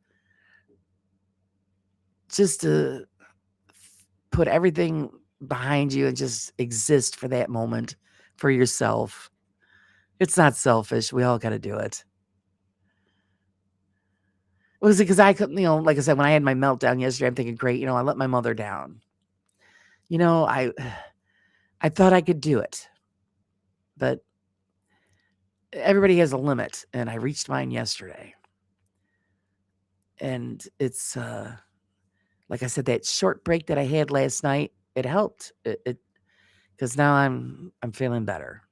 just to put everything behind you and just exist for that moment for yourself. It's not selfish. We all got to do it. Was it because I couldn't, like I said, when I had my meltdown yesterday, I'm thinking, great, I let my mother down. I thought I could do it, but everybody has a limit, and I reached mine yesterday. And it's like I said, that short break that I had last night, it helped. It because now I'm feeling better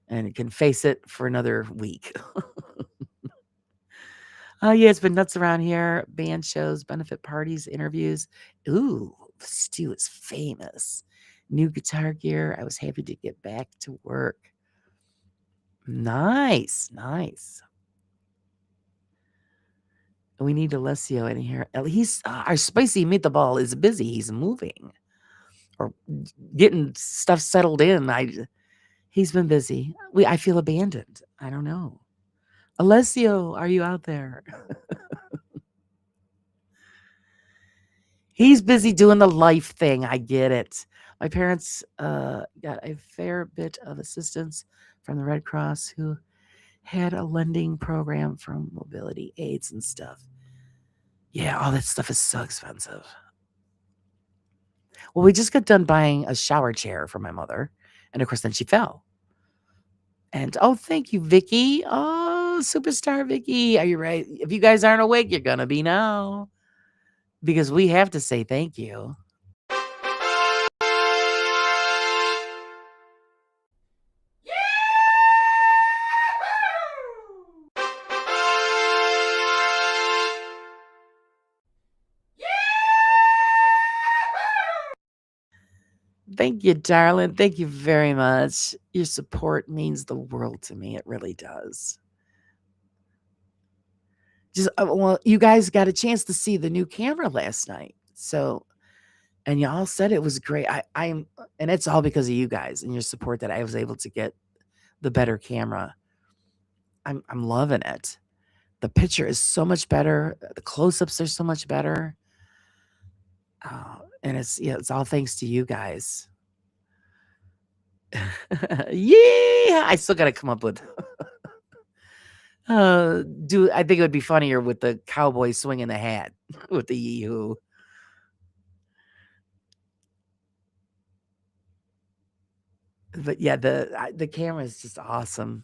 and can face it for another week. Oh yeah, it's been nuts around here. Band shows, benefit parties, interviews. Ooh, Stu is famous. New guitar gear. I was happy to get back to work. Nice. We need Alessio in here. He's our spicy meatball is busy. He's moving or getting stuff settled in. He's been busy. I feel abandoned. I don't know. Alessio, are you out there? He's busy doing the life thing. I get it. My parents got a fair bit of assistance from the Red Cross, who had a lending program from mobility aids and stuff. Yeah, all that stuff is so expensive. Well, we just got done buying a shower chair for my mother, and of course, then she fell. And thank you, Vicky. Oh, superstar Vicky. Are you right? If you guys aren't awake, you're gonna be now. Because we have to say thank you. Thank you, darling. Thank you very much. Your support means the world to me. It really does. Well, you guys got a chance to see the new camera last night. So, and y'all said it was great. And it's all because of you guys and your support that I was able to get the better camera. I'm loving it. The picture is so much better. The close-ups are so much better. And it's all thanks to you guys. Yeah, I still got to come up with. I think it would be funnier with the cowboy swinging the hat with the yee-hoo. But yeah, the camera is just awesome,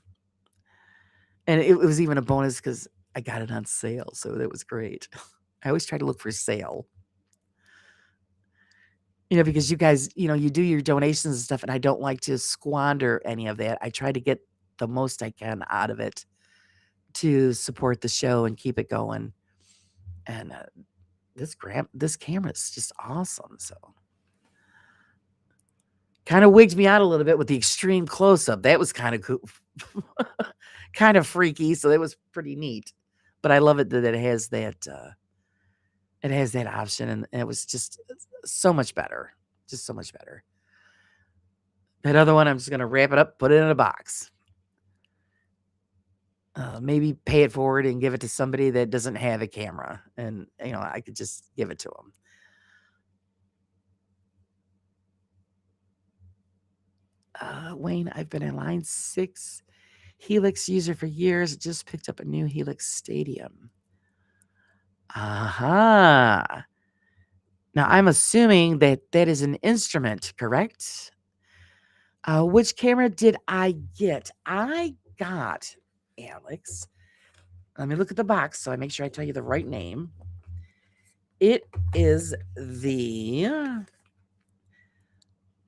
and it was even a bonus because I got it on sale, so that was great. I always try to look for sale. Because you guys, you do your donations and stuff, and I don't like to squander any of that. I try to get the most I can out of it to support the show and keep it going. And this camera is just awesome. So kind of wigged me out a little bit with the extreme close-up. That was kind of cool. Kind of freaky, so that was pretty neat. But I love it that it has that option, and it was just so much better. Just so much better. That other one, I'm just going to wrap it up, put it in a box. Maybe pay it forward and give it to somebody that doesn't have a camera. And, I could just give it to them. Wayne, I've been in line 6 Helix user for years. Just picked up a new Helix Stadium. Aha. Now, I'm assuming that is an instrument, correct? Which camera did I get? I got, Alex. Let me look at the box so I make sure I tell you the right name. It is the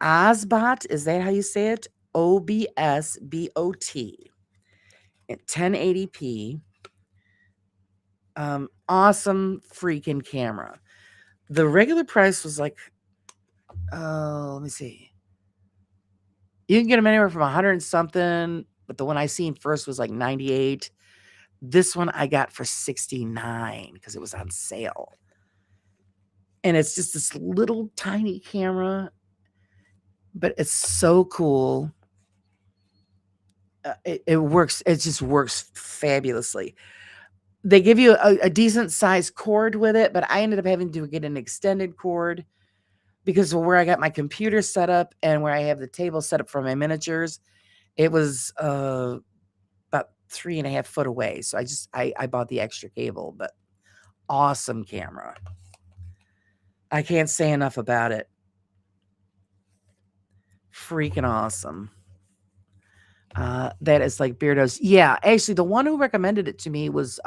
Osbot. Is that how you say it? OBSBOT. 1080p. Awesome freaking camera. The regular price was like, let me see. You can get them anywhere from 100 and something, but the one I seen first was like 98. This one I got for 69 because it was on sale. And it's just this little tiny camera, but it's so cool. It works. It just works fabulously. they give you a decent sized cord with it, but I ended up having to get an extended cord because of where I got my computer set up and where I have the table set up for my miniatures. It was about 3.5 foot away. So I bought the extra cable, but awesome camera. I can't say enough about it. Freaking awesome. That is like Beardo's. Yeah, actually, the one who recommended it to me was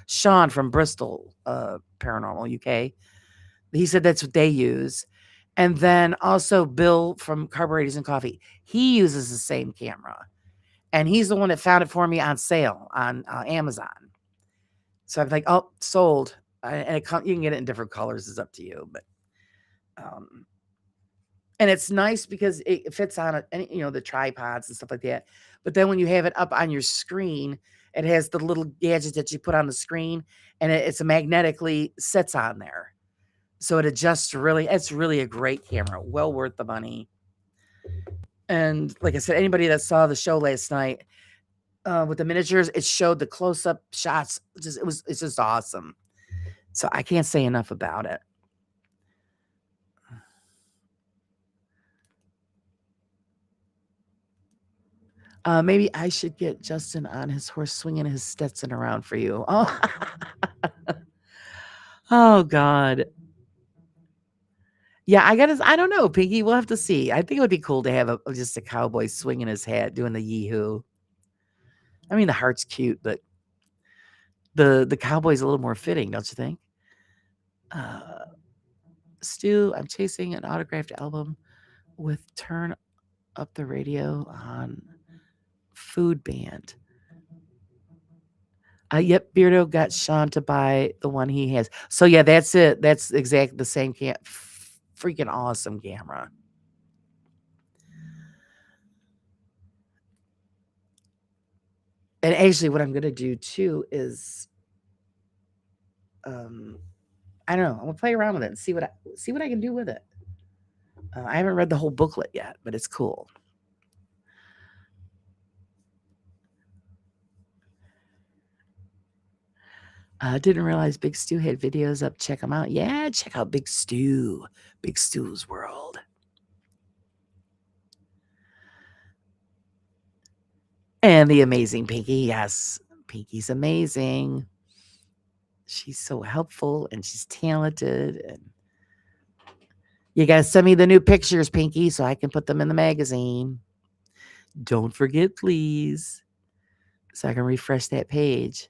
Sean from Bristol Paranormal UK. He said that's what they use. And then also Bill from Carburetors and Coffee. He uses the same camera. And he's the one that found it for me on sale on Amazon. So I'm like, oh, sold. And you can get it in different colors. It's up to you. But and it's nice because it fits on the tripods and stuff like that. But then when you have it up on your screen, it has the little gadget that you put on the screen, and it's magnetically sits on there. So it adjusts it's really a great camera. Well worth the money. And like I said, anybody that saw the show last night with the miniatures, it showed the close-up shots. It's just awesome. So I can't say enough about it. Maybe I should get Justin on his horse swinging his Stetson around for you. Oh, oh God. Yeah, I don't know, Pinky. We'll have to see. I think it would be cool to have just a cowboy swinging his hat doing the yee-hoo. I mean, the heart's cute, but the cowboy's a little more fitting, don't you think? Stu, I'm chasing an autographed album with Turn Up the Radio on Food Band. Yep, Beardo got Sean to buy the one he has. So yeah, that's it. That's exactly the same freaking awesome camera. And actually, what I'm gonna do too is, I don't know. I'm gonna play around with it and see what I can do with it. I haven't read the whole booklet yet, but it's cool. Didn't realize Big Stu had videos up. Check them out. Yeah, check out Big Stu. Big Stu's World. And the amazing Pinky. Yes, Pinky's amazing. She's so helpful and she's talented. And you got to send me the new pictures, Pinky, so I can put them in the magazine. Don't forget, please, so I can refresh that page.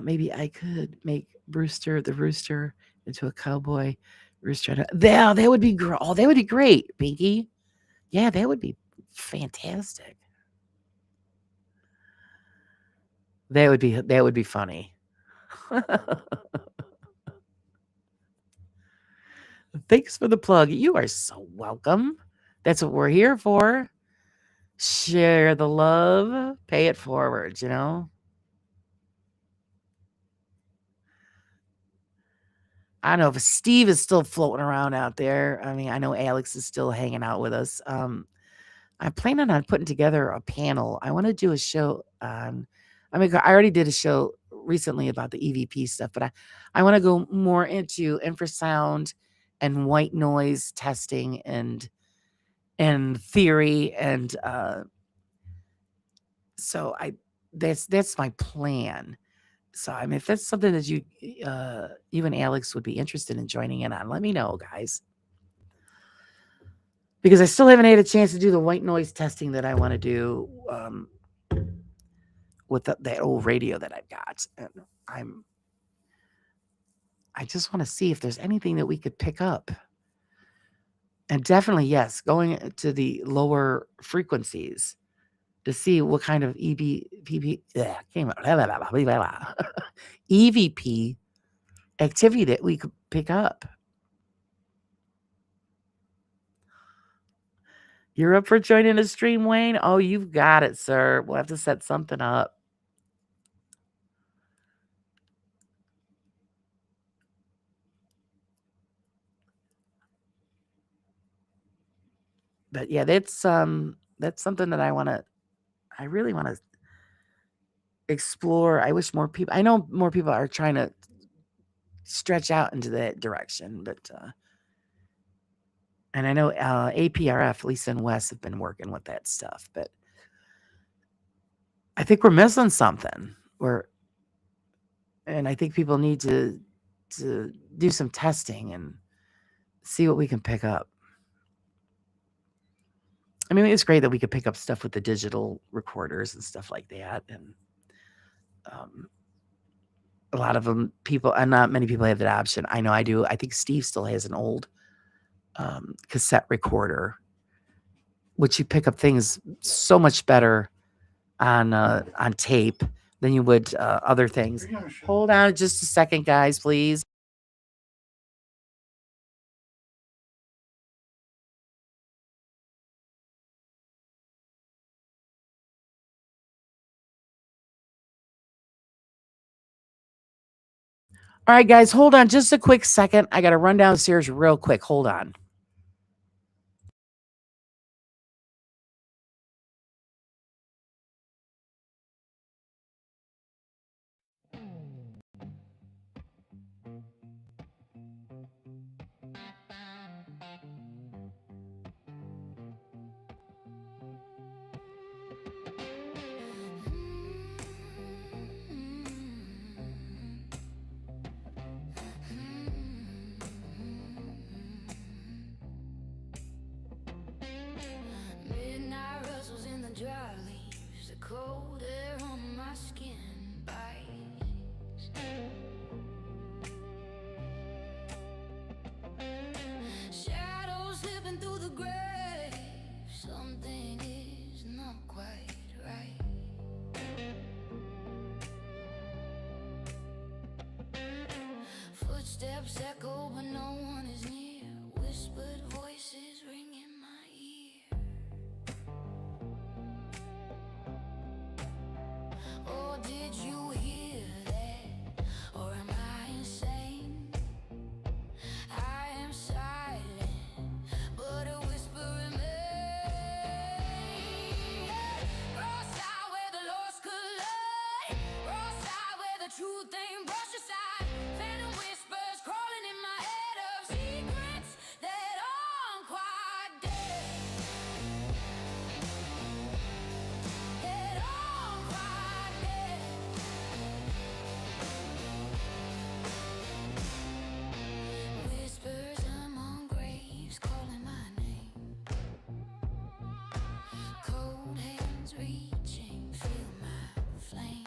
Maybe I could make Brewster the Rooster into a cowboy rooster. That would be great. Oh, that would be great, Pinky. Yeah, that would be fantastic. That would be funny. Thanks for the plug. You are so welcome. That's what we're here for. Share the love, pay it forward, you know? I don't know if Steve is still floating around out there. I mean, I know Alex is still hanging out with us. I'm planning on putting together a panel. I want to do a show on, I mean, I already did a show recently about the EVP stuff, but I want to go more into infrasound and white noise testing and theory. And so that's my plan. So I mean, if that's something that you and Alex would be interested in joining in on, let me know, guys. Because I still haven't had a chance to do the white noise testing that I want to do with that old radio that I've got. And I just want to see if there's anything that we could pick up. And definitely, yes, going to the lower frequencies to see what kind of EVP activity that we could pick up. You're up for joining a stream, Wayne? Oh, you've got it, sir. We'll have to set something up. But yeah, that's something that I want to I really want to explore. I wish more people, I know more people are trying to stretch out into that direction, but, and I know APRF, Lisa and Wes have been working with that stuff, but I think we're missing something. And I think people need to do some testing and see what we can pick up. I mean, it's great that we could pick up stuff with the digital recorders and stuff like that. And a lot of them, people, and not many people have that option. I know I do. I think Steve still has an old cassette recorder, which you pick up things so much better on tape than you would other things. Hold on just a second, guys, please. All right, guys, hold on just a quick second. I got to run downstairs real quick. Hold on. Midnight rustles in the dry leaves, the cold air on my skin bites. Shadows slipping through the grave, something is not quite right. Footsteps echo but no one is near, whispered voices ring in my ear. Oh, did you hear that? Or am I insane? I am silent, but a whisper remains. Cross-eyed where the lost collide, cross-eyed where the truth ain't brushed aside. Phantom whispers crawling in my head of secrets that aren't quite dead. That aren't quite dead. Whispers among graves calling my name. Cold hands reaching, feel my flame.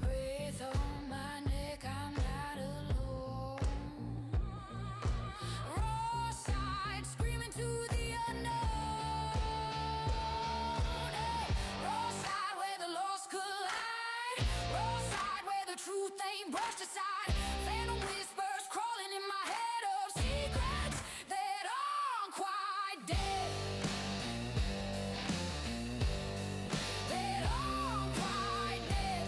Breath on my neck, I'm not alone. Raw side screaming to the unknown. Hey, raw side where the lost collide, raw side where the truth ain't brushed aside. Phantom whispers crawling in my head of secrets that aren't quite dead. That aren't quite dead.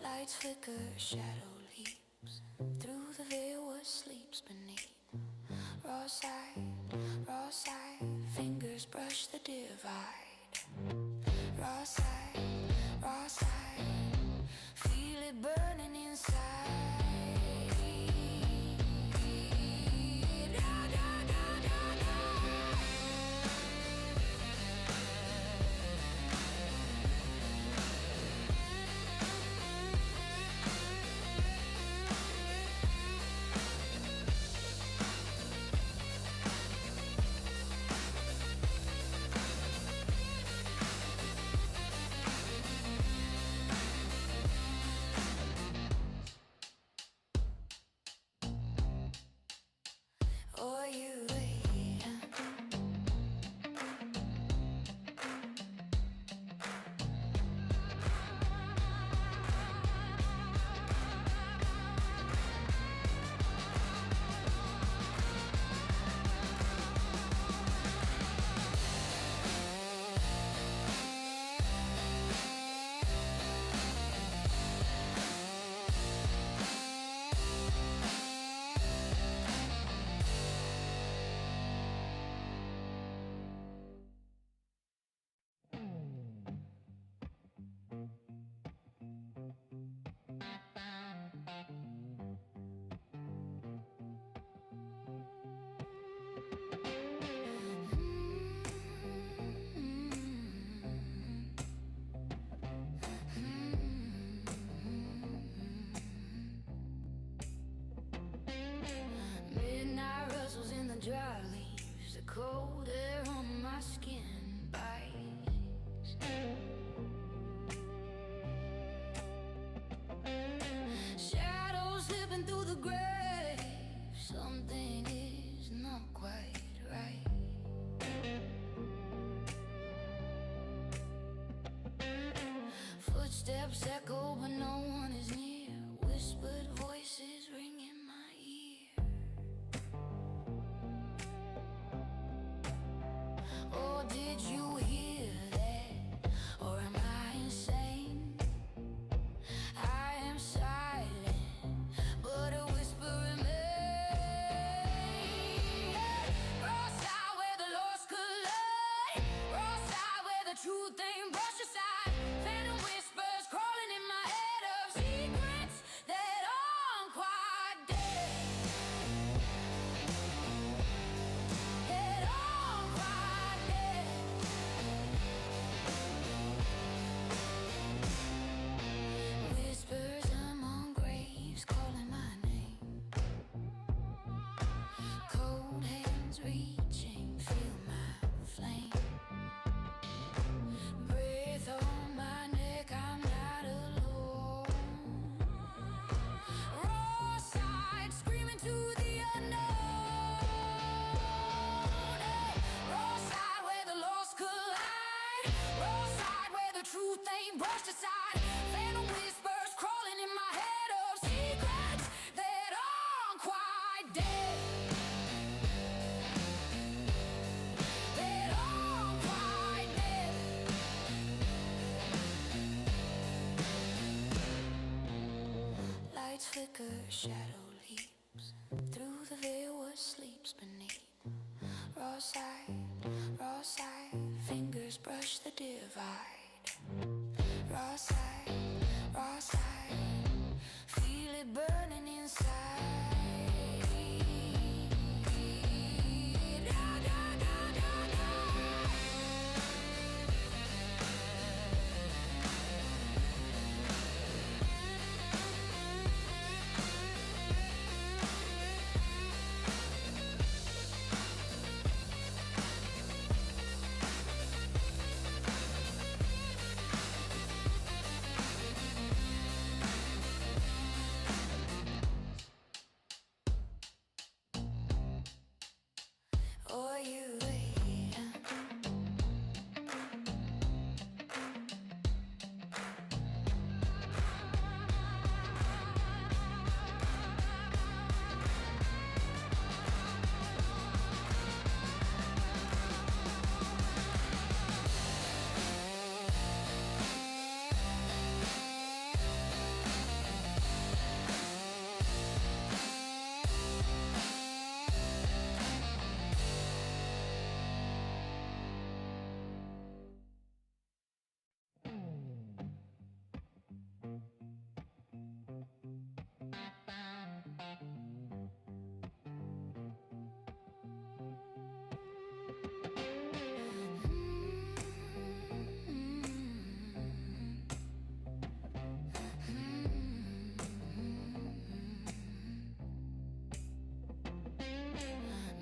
Lights flicker, shadow leaps through the veil what sleeps beneath. Raw side, fingers brush the divide. Raw side, feel it burning inside. Da, da, da, da, da. dry leaves, the cold air on my skin bites. Shadows slipping through the grave. Something is not quite right. Footsteps echo, but no one is near. Whispered voices ring in my ear. Oh, did you hear that? Or am I insane? I am silent, but a whisper remains. Cross out where the lost collide. Cross out where the truth ain't brushed aside. Phantom whispers crawling in my head of secrets that aren't quite dead. That aren't quite dead. Whispers among graves calling my name. Cold hands reaching, feel my flame. Breath on my neck, I'm not alone. Raw side screaming to the unknown. Raw side where the lost collide. Raw side where the truth ain't brushed aside. Phantom whispers crawling in my head of secrets that aren't quite dead. That aren't quite dead. Lights flicker, shadow leaps through the veil what sleeps beneath. Raw side, fingers brush the divide. Raw side, feel it burning inside. Da, da, da, da, da. Or you wait.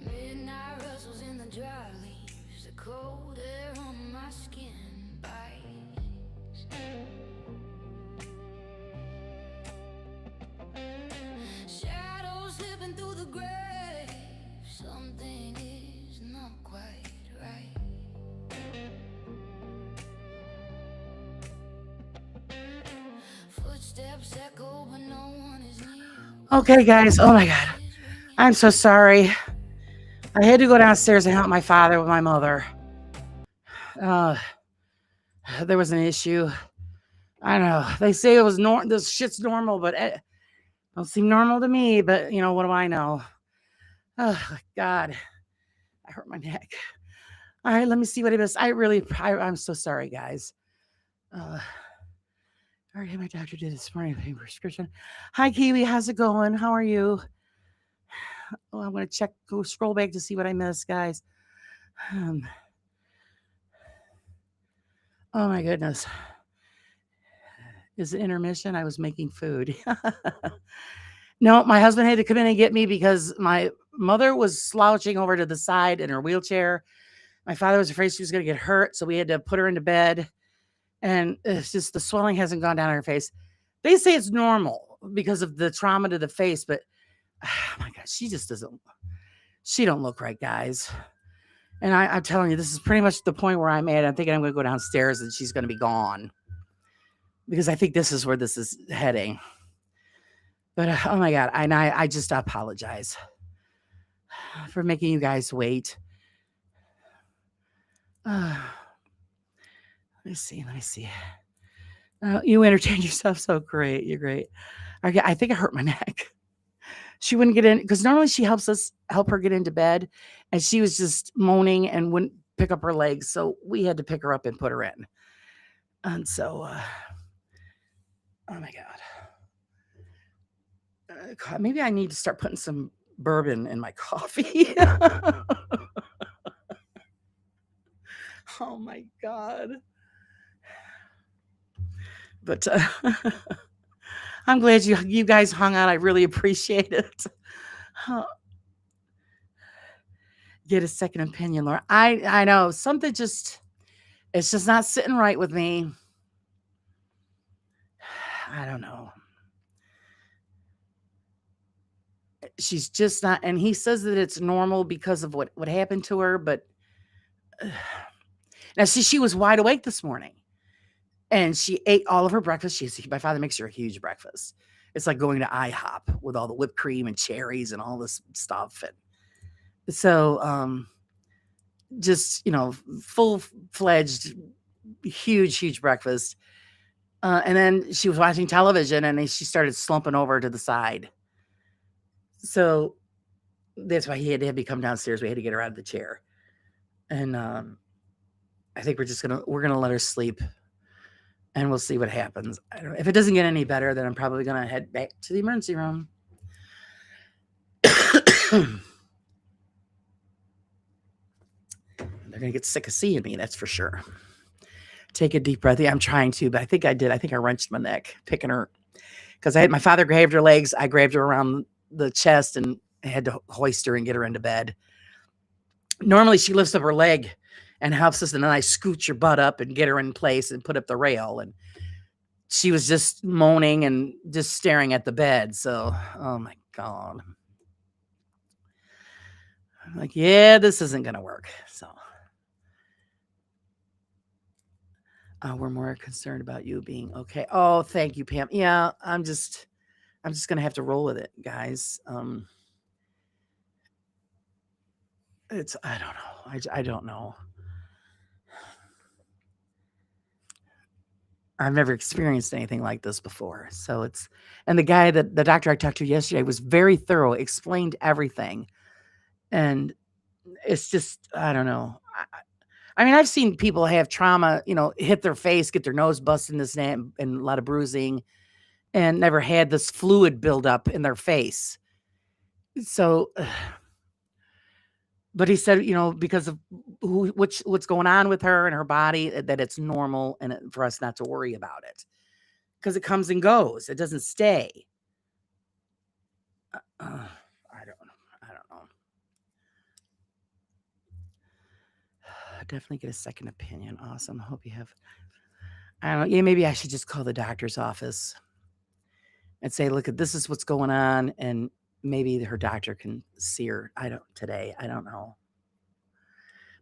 Midnight rustles in the dry leaves, the cold air on my skin bites. Shadows slipping through the grave. Something is not quite right. Footsteps echo, but no one is near. Okay, guys. Oh my God. I'm so sorry. I had to go downstairs and help my father with my mother. There was an issue. I don't know. They say it was this shit's normal, but it don't seem normal to me. But you know, what do I know? Oh God, I hurt my neck. All right, let me see what it is. I'm so sorry, guys. All right, my doctor did this morning a prescription. Hi, Kiwi. How's it going? How are you? Oh, I'm gonna scroll back to see what I missed, guys. Oh my goodness. Is it intermission? I was making food. No, my husband had to come in and get me because my mother was slouching over to the side in her wheelchair. My father was afraid she was going to get hurt, so we had to put her into bed. And it's just the swelling hasn't gone down her face. They say it's normal because of the trauma to the face, but oh my God, she just doesn't. She don't look right, guys. And I'm telling you, this is pretty much the point where I'm at. I'm thinking I'm going to go downstairs and she's going to be gone because I think this is where this is heading. But oh my God, I just apologize for making you guys wait. Let me see. You entertained yourself so great. You're great. I think I hurt my neck. She wouldn't get in because normally she help her get into bed, and she was just moaning and wouldn't pick up her legs. So we had to pick her up and put her in. And so, oh my God, maybe I need to start putting some bourbon in my coffee. Oh my God. But I'm glad you guys hung out. I really appreciate it. Get a second opinion, Laura. I know something it's just not sitting right with me. I don't know. She's just not, and he says that it's normal because of what happened to her, but now see, she was wide awake this morning. And she ate all of her breakfast. My father makes her a huge breakfast. It's like going to IHOP with all the whipped cream and cherries and all this stuff. And so, just, full-fledged, huge breakfast. And then she was watching television and then she started slumping over to the side. So that's why he had to have me come downstairs. We had to get her out of the chair. And I think we're going to let her sleep. And we'll see what happens. I don't know. If it doesn't get any better, then I'm probably going to head back to the emergency room. They're going to get sick of seeing me, that's for sure. Take a deep breath. Yeah, I'm trying to, but I think I did. I think I wrenched my neck picking her because my father grabbed her legs. I grabbed her around the chest and I had to hoist her and get her into bed. Normally, she lifts up her leg and helps us, and then I scoot your butt up and get her in place and put up the rail. And she was just moaning and just staring at the bed. So, oh my God. I'm like, yeah, this isn't going to work. So, we're more concerned about you being okay. Oh, thank you, Pam. Yeah, I'm just going to have to roll with it, guys. I don't know. I don't know. I've never experienced anything like this before. So and the guy the doctor I talked to yesterday was very thorough, explained everything. And it's just, I don't know. I mean, I've seen people have trauma, hit their face, get their nose busted and a lot of bruising and never had this fluid build up in their face. So, but he said, because of what's going on with her and her body, that it's normal and for us not to worry about it. Because it comes and goes. It doesn't stay. I don't know. Definitely get a second opinion. Awesome. Hope you have. I don't know. Yeah, maybe I should just call the doctor's office and say, look, this is what's going on. And maybe her doctor can see her. Today. I don't know.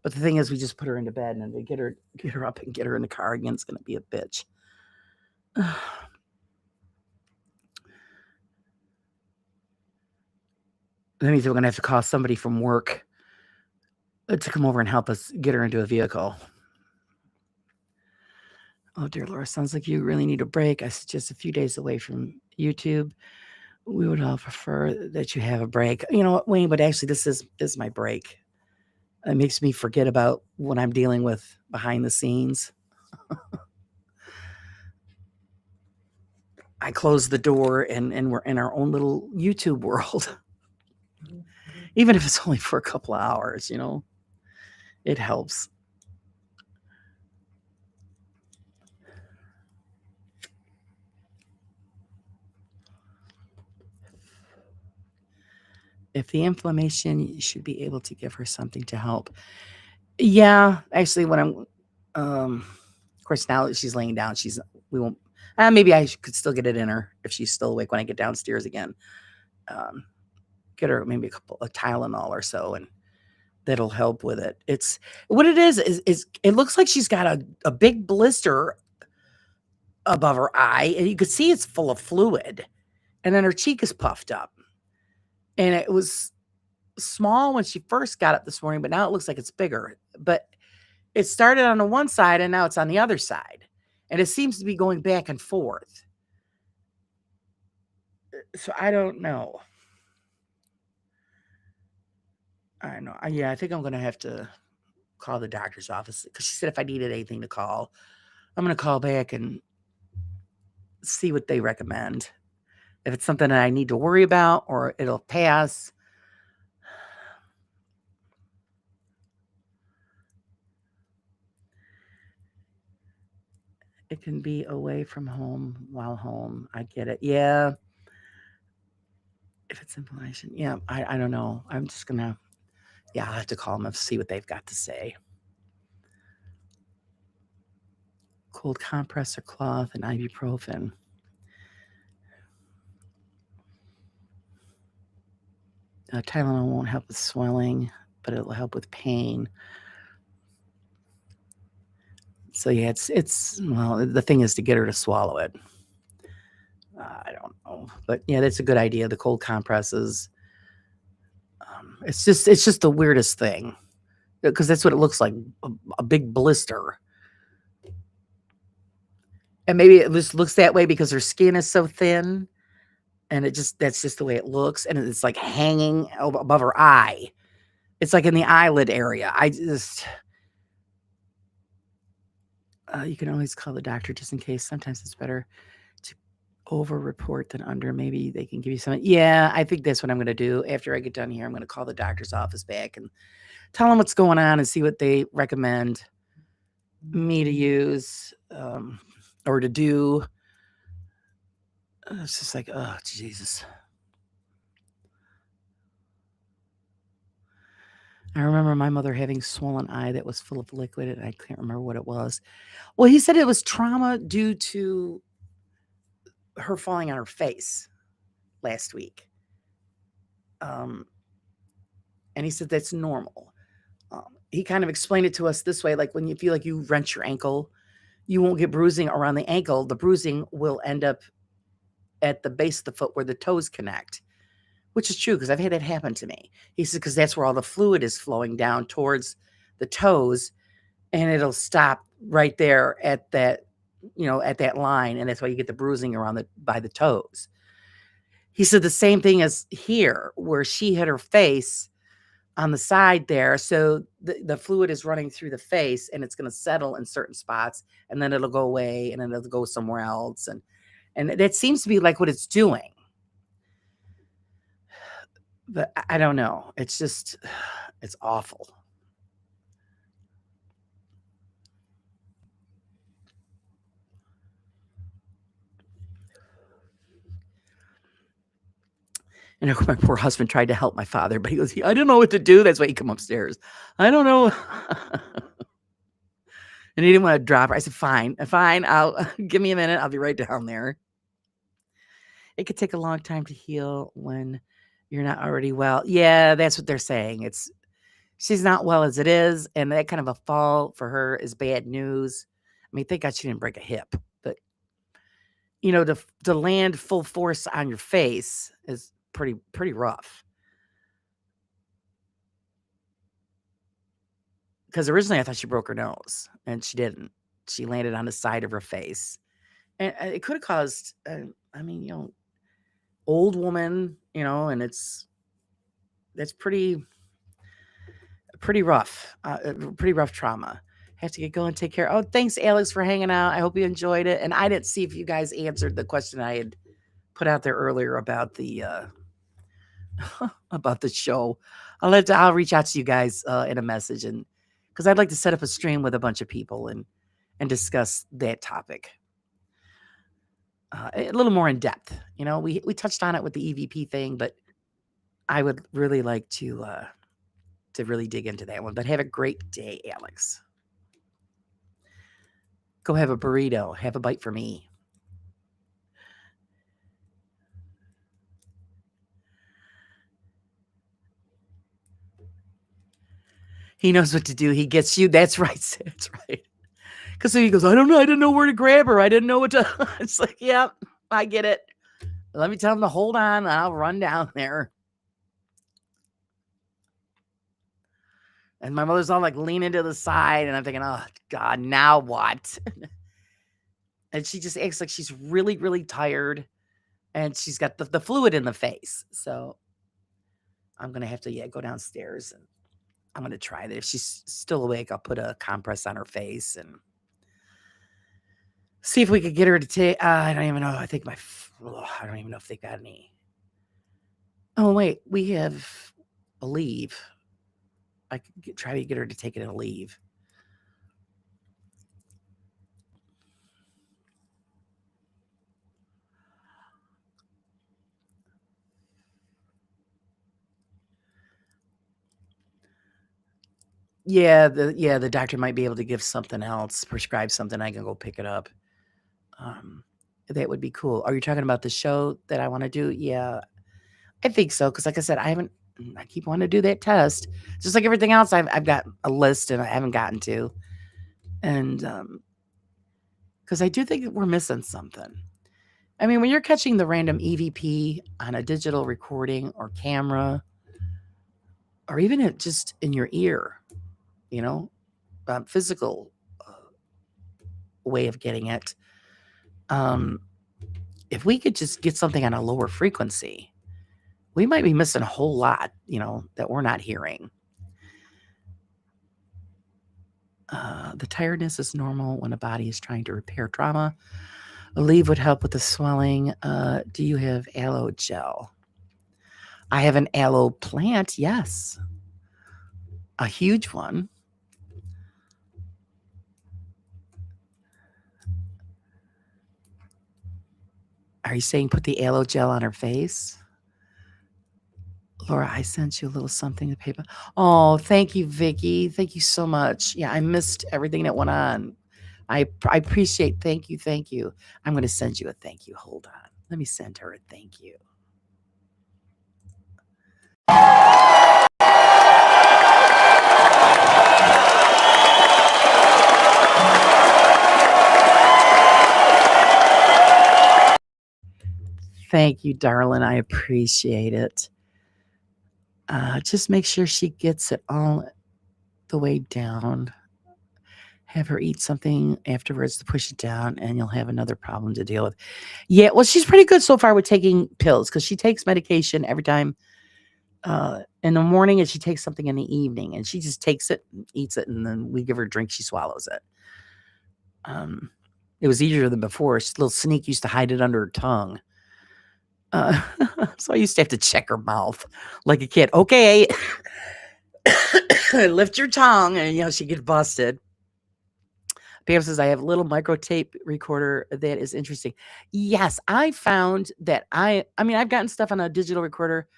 But the thing is, we just put her into bed and then get her up and get her in the car again. It's going to be a bitch. That means we're going to have to call somebody from work to come over and help us get her into a vehicle. Oh, dear Laura, sounds like you really need a break. I suggest a few days away from YouTube. We would all prefer that you have a break. You know what, Wayne, but actually this is my break. It makes me forget about what I'm dealing with behind the scenes. I close the door and we're in our own little YouTube world. Even if it's only for a couple of hours, it helps. If the inflammation, you should be able to give her something to help. Yeah, actually, when of course, now that she's laying down, we won't. Maybe could still get it in her if she's still awake when I get downstairs again. Um, get her maybe a Tylenol or so, and that'll help with it. It's what it is it looks like she's got a big blister above her eye, and you could see it's full of fluid, and then her cheek is puffed up, and it was small when she first got up this morning, but now it looks like it's bigger. But it started on the one side and now it's on the other side. And it seems to be going back and forth. So I don't know. I know. Yeah, I think I'm going to have to call the doctor's office because she said if I needed anything to call, I'm going to call back and see what they recommend. If it's something that I need to worry about or it'll pass. It can be away from home while home. I get it. Yeah. If it's inflammation. Yeah. I don't know. I'm just going to, I'll have to call them and see what they've got to say. Cold compress or cloth and ibuprofen. Tylenol won't help with swelling, but it'll help with pain. So yeah, well, the thing is to get her to swallow it. I don't know, but yeah, that's a good idea. The cold compresses. It's just the weirdest thing because that's what it looks like, a big blister. And maybe it just looks that way because her skin is so thin, and that's just the way it looks, and it's like hanging above her eye. It's like in the eyelid area. You can always call the doctor just in case. Sometimes it's better to over-report than under. Maybe they can give you some. Yeah, I think that's what I'm going to do. After I get done here, I'm going to call the doctor's office back and tell them what's going on and see what they recommend me to use or to do. It's just like, oh, Jesus. I remember my mother having swollen eye that was full of liquid, and I can't remember what it was. Well, he said it was trauma due to her falling on her face last week. And he said that's normal. He kind of explained it to us this way, like when you feel like you wrench your ankle, you won't get bruising around the ankle. The bruising will end up at the base of the foot where the toes connect, which is true because I've had that happen to me. He said because that's where all the fluid is flowing down towards the toes, and it'll stop right there at that, at that line, and that's why you get the bruising by the toes. He said the same thing as here, where she hit her face on the side there. So the fluid is running through the face and it's going to settle in certain spots and then it'll go away and then it'll go somewhere else. And that seems to be like what it's doing. But I don't know. It's just, it's awful. And my poor husband tried to help my father, but he goes, I don't know what to do. That's why he come upstairs. I don't know. And he didn't want to drop her. I said, fine. I'll give me a minute. I'll be right down there. It could take a long time to heal when you're not already well. Yeah, that's what they're saying. She's not well as it is. And that kind of a fall for her is bad news. I mean, thank God she didn't break a hip, but to land full force on your face is pretty rough. Because originally I thought she broke her nose, and she didn't. She landed on the side of her face, and it could have caused. Old woman, and that's pretty rough. Pretty rough trauma. Have to get going. Take care. Oh, thanks, Alex, for hanging out. I hope you enjoyed it. And I didn't see if you guys answered the question I had put out there earlier about the about the show. I'll reach out to you guys in a message, and because I'd like to set up a stream with a bunch of people and discuss that topic a little more in depth. We touched on it with the EVP thing, but I would really like to really dig into that one. But have a great day, Alex. Go have a burrito. Have a bite for me. He knows what to do. He gets you. That's right. That's right. Because he goes, I don't know. I didn't know where to grab her. I didn't know what to. It's like, yeah, I get it. Let me tell him to hold on. I'll run down there. And my mother's all like leaning to the side. And I'm thinking, oh, God, now what? And she just acts like she's really, really tired. And she's got the fluid in the face. So I'm going to have to, go downstairs and I'm going to try that. If she's still awake, I'll put a compress on her face and see if we could get her to take. I don't even know. I think I don't even know if they got any. Oh, wait. We have a leave. I could try to get her to take it in a leave. Yeah, the doctor might be able to give something else, prescribe something. I can go pick it up. That would be cool. Are you talking about the show that I want to do? Yeah, I think so. Because like I said, I keep wanting to do that test. Just like everything else, I've got a list and I haven't gotten to. And because I do think we're missing something. I mean, when you're catching the random EVP on a digital recording or camera, or even just in your ear, physical way of getting it. If we could just get something on a lower frequency, we might be missing a whole lot, that we're not hearing. The tiredness is normal when a body is trying to repair trauma. A leave would help with the swelling. Do you have aloe gel? I have an aloe plant, yes. A huge one. Are you saying put the aloe gel on her face? Laura, I sent you a little something to paper. Oh, thank you, Vicky. Thank you so much. Yeah, I missed everything that went on. I appreciate. Thank you. Thank you. I'm going to send you a thank you. Hold on. Let me send her a thank you. Thank you, darling. I appreciate it. Just make sure she gets it all the way down. Have her eat something afterwards to push it down, and you'll have another problem to deal with. Yeah, well, she's pretty good so far with taking pills because she takes medication every time in the morning, and she takes something in the evening, and she just takes it, eats it, and then we give her a drink. She swallows it. It was easier than before. Little Sneak used to hide it under her tongue. So I used to have to check her mouth like a kid. Okay, lift your tongue, and she gets busted. Pam says, I have a little micro tape recorder that is interesting. Yes, I found that I've gotten stuff on a digital recorder,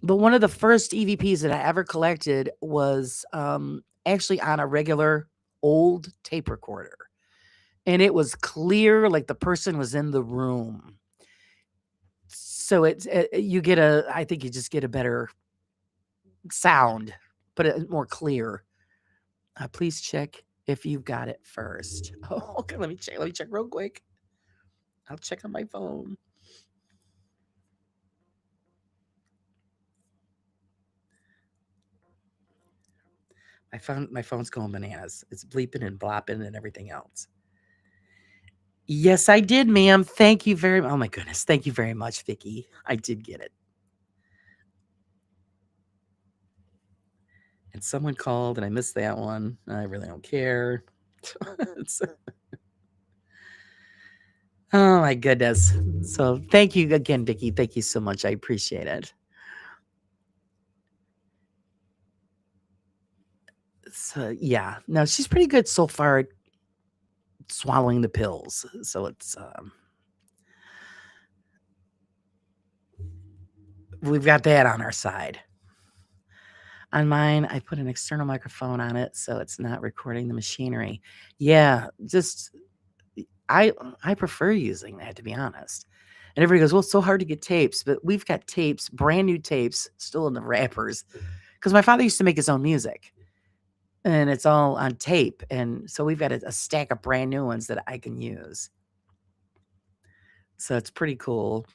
but one of the first EVPs that I ever collected was actually on a regular old tape recorder. And it was clear, like the person was in the room. So I think you just get a better sound, but more clear. Please check if you've got it first. Oh, okay, let me check real quick. I'll check on my phone. My phone's going bananas. It's bleeping and blopping and everything else. Yes, I did, ma'am. Thank you very much. Oh my goodness. Thank you very much, Vicky. I did get it. And someone called and I missed that one. I really don't care. Oh my goodness. So thank you again, Vicky. Thank you so much. I appreciate it. So yeah, no, she's pretty good so far at swallowing the pills. So it's we've got that on our side. On mine, I put an external microphone on it so it's not recording the machinery. Yeah, just I prefer using that, to be honest. And everybody goes, "Well, it's so hard to get tapes," but we've got tapes, brand new tapes, still in the wrappers, because my father used to make his own music, and it's all on tape, and so we've got a stack of brand new ones that I can use. So it's pretty cool.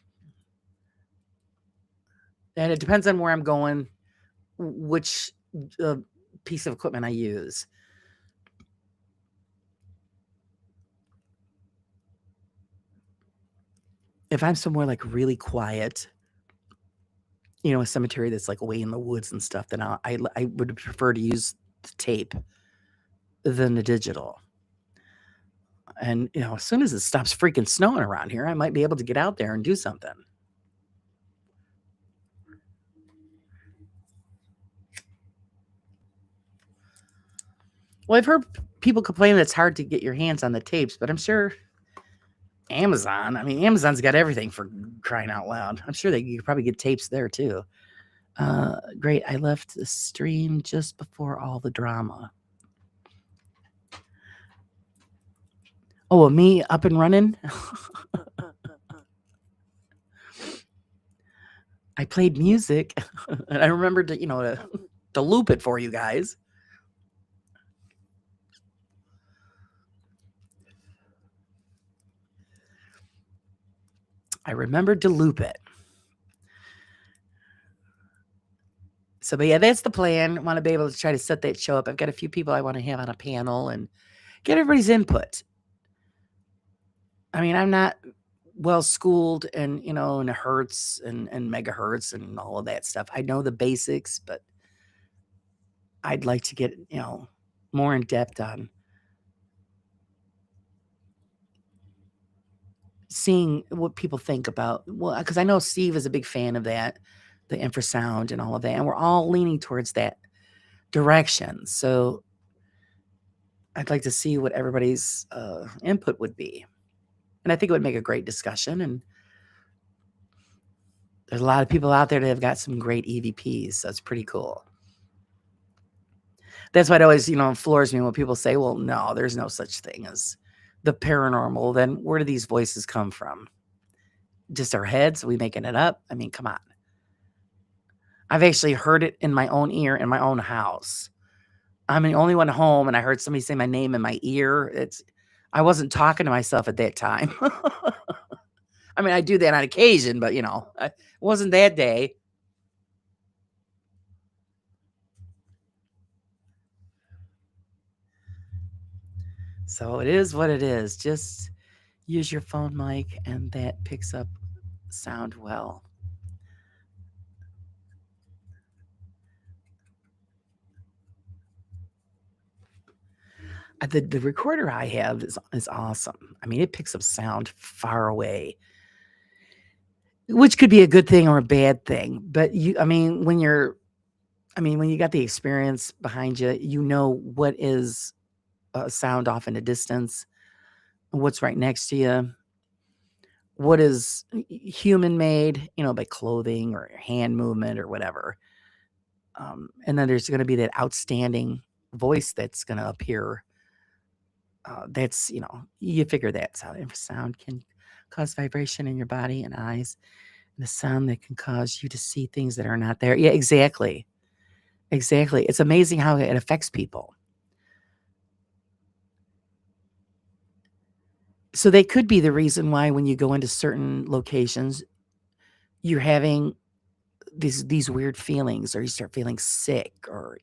And it depends on where I'm going, which piece of equipment I use. If I'm somewhere like really quiet, a cemetery that's like way in the woods and stuff, then I would prefer to use the tape than the digital. And as soon as it stops freaking snowing around here, I might be able to get out there and do something. Well, I've heard people complain that it's hard to get your hands on the tapes, but I'm sure Amazon's got everything, for crying out loud. I'm sure you could probably get tapes there too. Great. I left the stream just before all the drama. Oh, well, me up and running? I played music and I remembered to loop it for you guys. I remembered to loop it. So, but yeah, that's the plan. I want to be able to try to set that show up. I've got a few people I want to have on a panel and get everybody's input. I mean, I'm not well schooled in hertz and megahertz and all of that stuff. I know the basics, but I'd like to get more in depth on seeing what people think about. Well, because I know Steve is a big fan of that, the infrasound and all of that, and we're all leaning towards that direction. So I'd like to see what everybody's input would be. And I think it would make a great discussion. And there's a lot of people out there that have got some great EVPs. So it's pretty cool. That's why it always, floors me when people say, well, no, there's no such thing as the paranormal. Then where do these voices come from? Just our heads? Are we making it up? I mean, come on. I've actually heard it in my own ear in my own house. I'm the only one home, and I heard somebody say my name in my ear. I wasn't talking to myself at that time. I mean, I do that on occasion, but it wasn't that day. So it is what it is. Just use your phone mic, and that picks up sound well. The recorder I have is awesome. I mean, it picks up sound far away, which could be a good thing or a bad thing. But when you got the experience behind you, what is a sound off in the distance, what's right next to you, what is human made, by clothing or hand movement or whatever. And then there's going to be that outstanding voice that's going to appear. That's, you figure that's how infrasound can cause vibration in your body and eyes. And the sound that can cause you to see things that are not there. Yeah, exactly. Exactly. It's amazing how it affects people. So they could be the reason why when you go into certain locations, you're having these weird feelings, or you start feeling sick, or,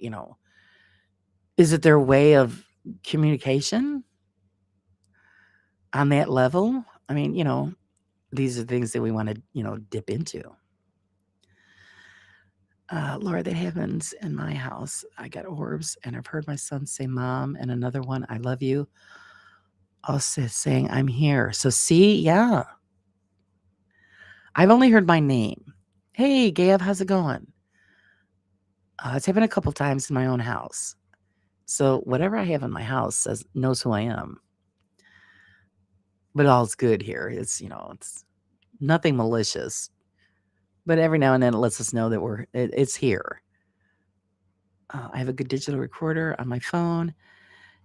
is it their way of communication on that level? I mean, these are things that we want to, dip into. Laura, that happens in my house. I got orbs, and I've heard my son say mom, and another one, I love you. Also saying I'm here. So see, yeah. I've only heard my name. Hey, Gav, how's it going? It's happened a couple times in my own house. So whatever I have in my house knows who I am. But all's good here. It's, it's nothing malicious. but every now and then it lets us know that it's here. I have a good digital recorder on my phone.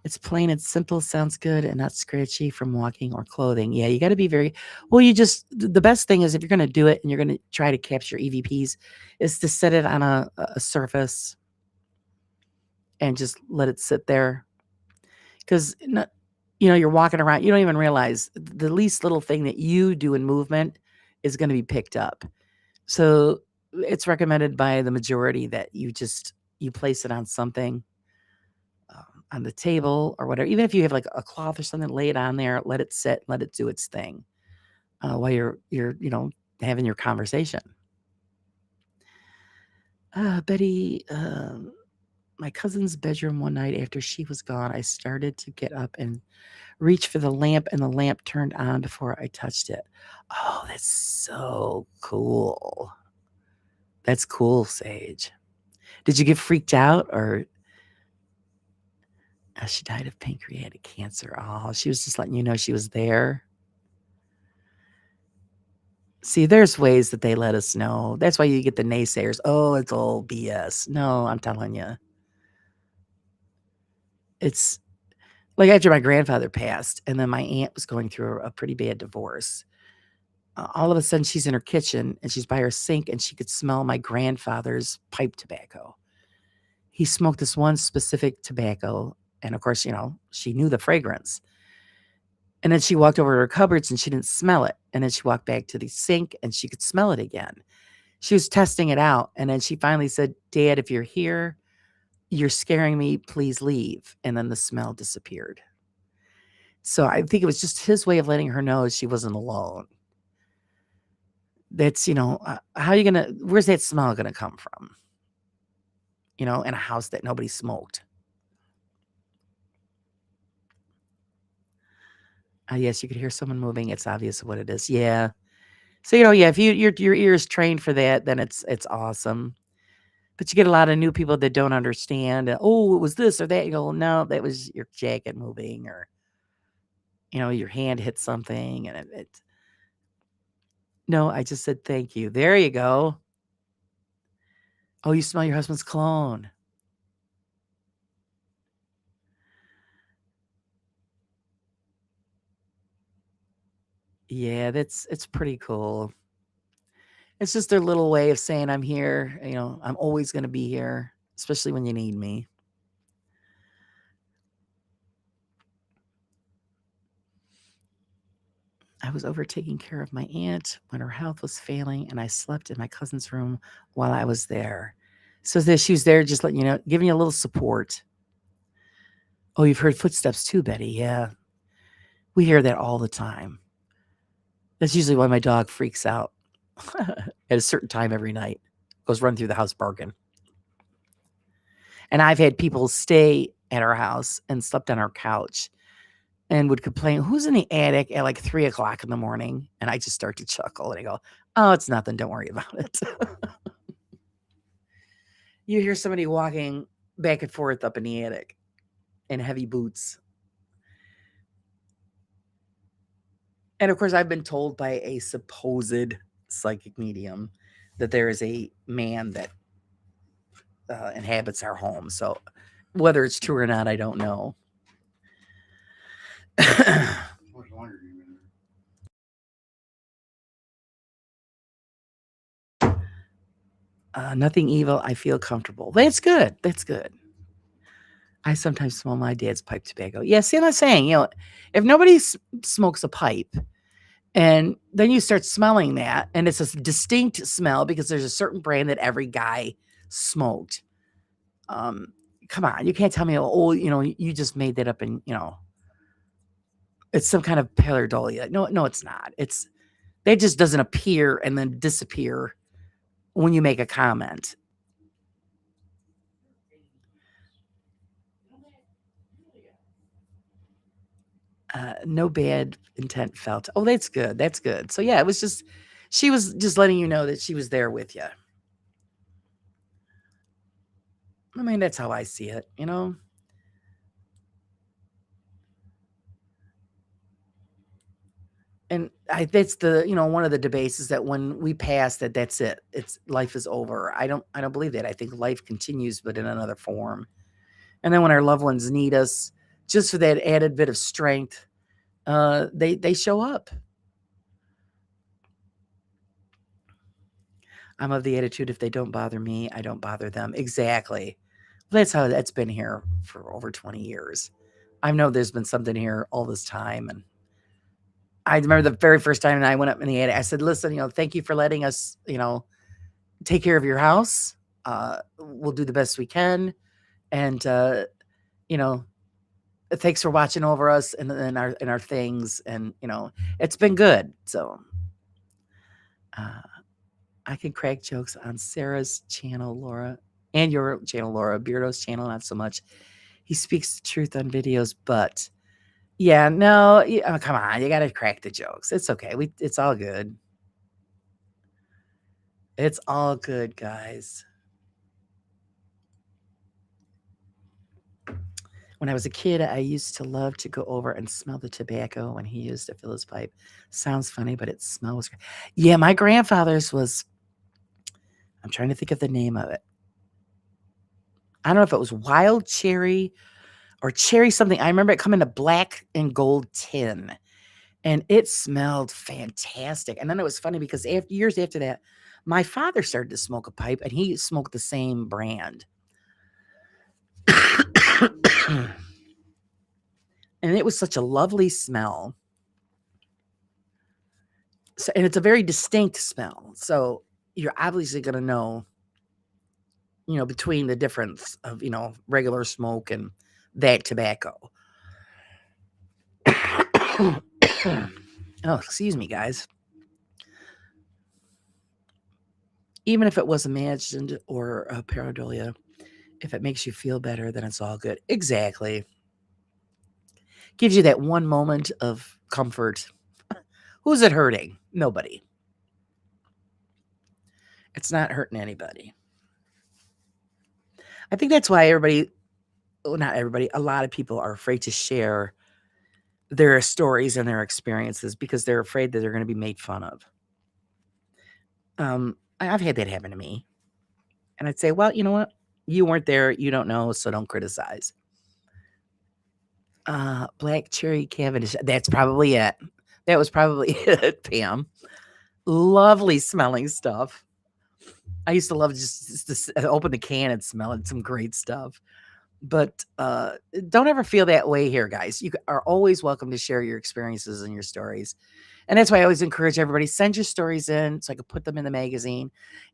It's plain and simple, sounds good, and not scratchy from walking or clothing. Yeah, you got to be very well. The best thing is if you're going to do it and you're going to try to capture EVPs, is to set it on a surface and just let it sit there. Because you're walking around, you don't even realize the least little thing that you do in movement is going to be picked up. So it's recommended by the majority that you place it on something, on the table or whatever. Even if you have like a cloth or something, lay it on there, let it sit, let it do its thing while you're having your conversation. Betty, my cousin's bedroom one night after she was gone, I started to get up and reach for the lamp, and the lamp turned on before I touched it. Oh, that's so cool. That's cool, Sage. Did you get freaked out or she died of pancreatic cancer? Oh, she was just letting you know she was there. See, there's ways that they let us know. That's why you get the naysayers. Oh, it's all BS. No, I'm telling you. It's like after my grandfather passed, and then my aunt was going through a pretty bad divorce. All of a sudden, she's in her kitchen and she's by her sink, and she could smell my grandfather's pipe tobacco. He smoked this one specific tobacco, and of course, she knew the fragrance. And then she walked over to her cupboards and she didn't smell it. And then she walked back to the sink and she could smell it again. She was testing it out. And then she finally said, Dad, if you're here, you're scaring me. Please leave. And then the smell disappeared. So I think it was just his way of letting her know she wasn't alone. That's, how are you going to, where's that smell going to come from? In a house that nobody smoked. Yes, you could hear someone moving. It's obvious what it is. Yeah. So, if your ear is trained for that, then it's awesome. But you get a lot of new people that don't understand. Oh, it was this or that. You go, no, that was your jacket moving, or your hand hit something, and it. No, I just said thank you. There you go. Oh, you smell your husband's cologne. Yeah, it's pretty cool. It's just their little way of saying I'm here. I'm always going to be here, especially when you need me. I was over taking care of my aunt when her health was failing, and I slept in my cousin's room while I was there. So she was there just letting you know, giving you a little support. Oh, you've heard footsteps too, Betty. Yeah. We hear that all the time. That's usually why my dog freaks out at a certain time every night. Goes run through the house barking. And I've had people stay at our house and slept on our couch and would complain, who's in the attic at like 3:00 in the morning? And I just start to chuckle and I go, oh, it's nothing. Don't worry about it. You hear somebody walking back and forth up in the attic in heavy boots. And of course, I've been told by a supposed psychic medium that there is a man that inhabits our home. So whether it's true or not, I don't know. Nothing evil. I feel comfortable. That's good. That's good. I sometimes smell my dad's pipe tobacco. Yeah, see what I'm saying? If nobody smokes a pipe and then you start smelling that, and it's a distinct smell because there's a certain brand that every guy smoked. Come on, you can't tell me, oh, you just made that up and, it's some kind of pareidolia. No, it's not. That just doesn't appear and then disappear when you make a comment. No bad intent felt. Oh, that's good. That's good. So yeah, she was just letting you know that she was there with you. I mean, that's how I see it, And that's the, one of the debates is that when we pass, that's it. It's life is over. I don't believe that. I think life continues, but in another form. And then when our loved ones need us, just for that added bit of strength, they show up. I'm of the attitude, if they don't bother me, I don't bother them. Exactly. That's how that's been here for over 20 years. I know there's been something here all this time. And I remember the very first time I went up in the attic, I said, listen, thank you for letting us, take care of your house. We'll do the best we can. And, you know, thanks for watching over us and our things. And, it's been good. So, I can crack jokes on Sarah's channel, Laura, and your channel, Laura. Beardo's channel, not so much. He speaks the truth on videos, but yeah, no, come on, you got to crack the jokes. It's okay. It's all good. It's all good, guys. When I was a kid, I used to love to go over and smell the tobacco when he used to fill his pipe. Sounds funny, but it smells great. Yeah, my grandfather's was, I'm trying to think of the name of it. I don't know if it was wild cherry or cherry something. I remember it coming in a black and gold tin, and it smelled fantastic. And then it was funny because years after that, my father started to smoke a pipe, and he smoked the same brand. And it was such a lovely smell. So, and it's a very distinct smell. So you're obviously going to know, between the difference of, regular smoke and that tobacco. Oh, excuse me, guys. Even if it was imagined or a pareidolia, if it makes you feel better, then it's all good. Exactly. Gives you that one moment of comfort. Who's it hurting? Nobody. It's not hurting anybody. I think that's why not everybody, a lot of people are afraid to share their stories and their experiences because they're afraid that they're going to be made fun of. I've had that happen to me. And I'd say, well, you know what? You weren't there. You don't know, so don't criticize. Black cherry Cavendish. That's probably it. That was probably it, Pam. Lovely smelling stuff. I used to love just to open the can and smell it. Some great stuff. But don't ever feel that way here, guys. You are always welcome to share your experiences and your stories. And that's why I always encourage everybody, send your stories in so I could put them in the magazine.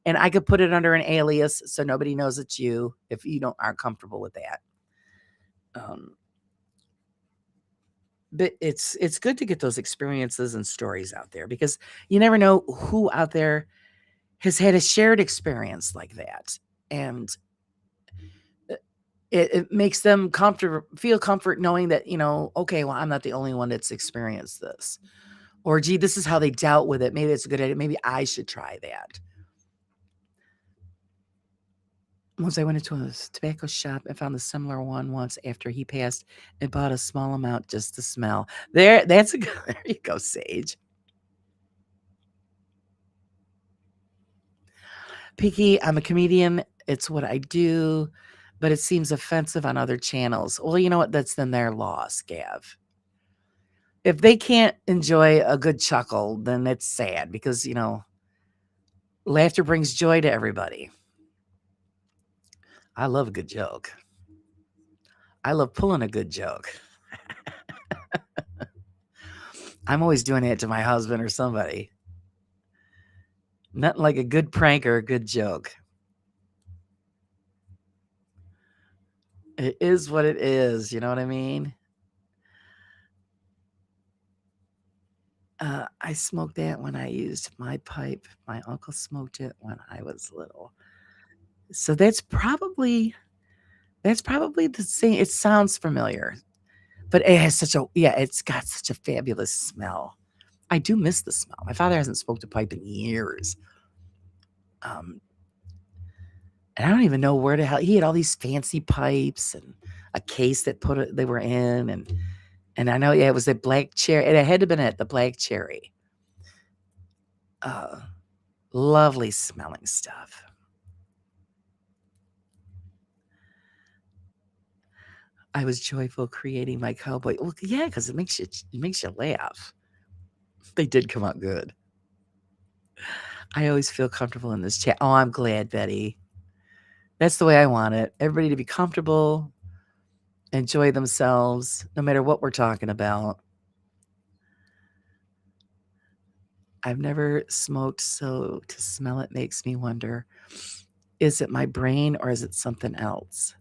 And I could put it under an alias so nobody knows it's you if you aren't comfortable with that. But it's good to get those experiences and stories out there because you never know who out there has had a shared experience like that. And it makes them feel comfort knowing that, okay, well, I'm not the only one that's experienced this. Or, gee, this is how they dealt with it. Maybe it's a good idea. Maybe I should try that. Once I went into a tobacco shop and found a similar one once after he passed and bought a small amount just to smell. There you go, Sage. Picky, I'm a comedian. It's what I do, but it seems offensive on other channels. Well, you know what? That's then their loss, Gav. If they can't enjoy a good chuckle, then it's sad because, laughter brings joy to everybody. I love a good joke. I love pulling a good joke. I'm always doing it to my husband or somebody. Nothing like a good prank or a good joke. It is what it is. You know what I mean? I smoked that when I used my pipe. My uncle smoked it when I was little. So that's probably the same. It sounds familiar, but it has it's got such a fabulous smell. I do miss the smell. My father hasn't smoked a pipe in years. And I don't even know where the hell he had all these fancy pipes and a case that they were in, and And I know, yeah, it was a black cherry. It had to have been at the black cherry. Lovely smelling stuff. I was joyful creating my cowboy. Well, yeah, because it makes you laugh. They did come out good. I always feel comfortable in this chat. Oh, I'm glad, Betty. That's the way I want it. Everybody to be comfortable, enjoy themselves, no matter what we're talking about. I've never smoked, so to smell it makes me wonder, is it my brain or is it something else?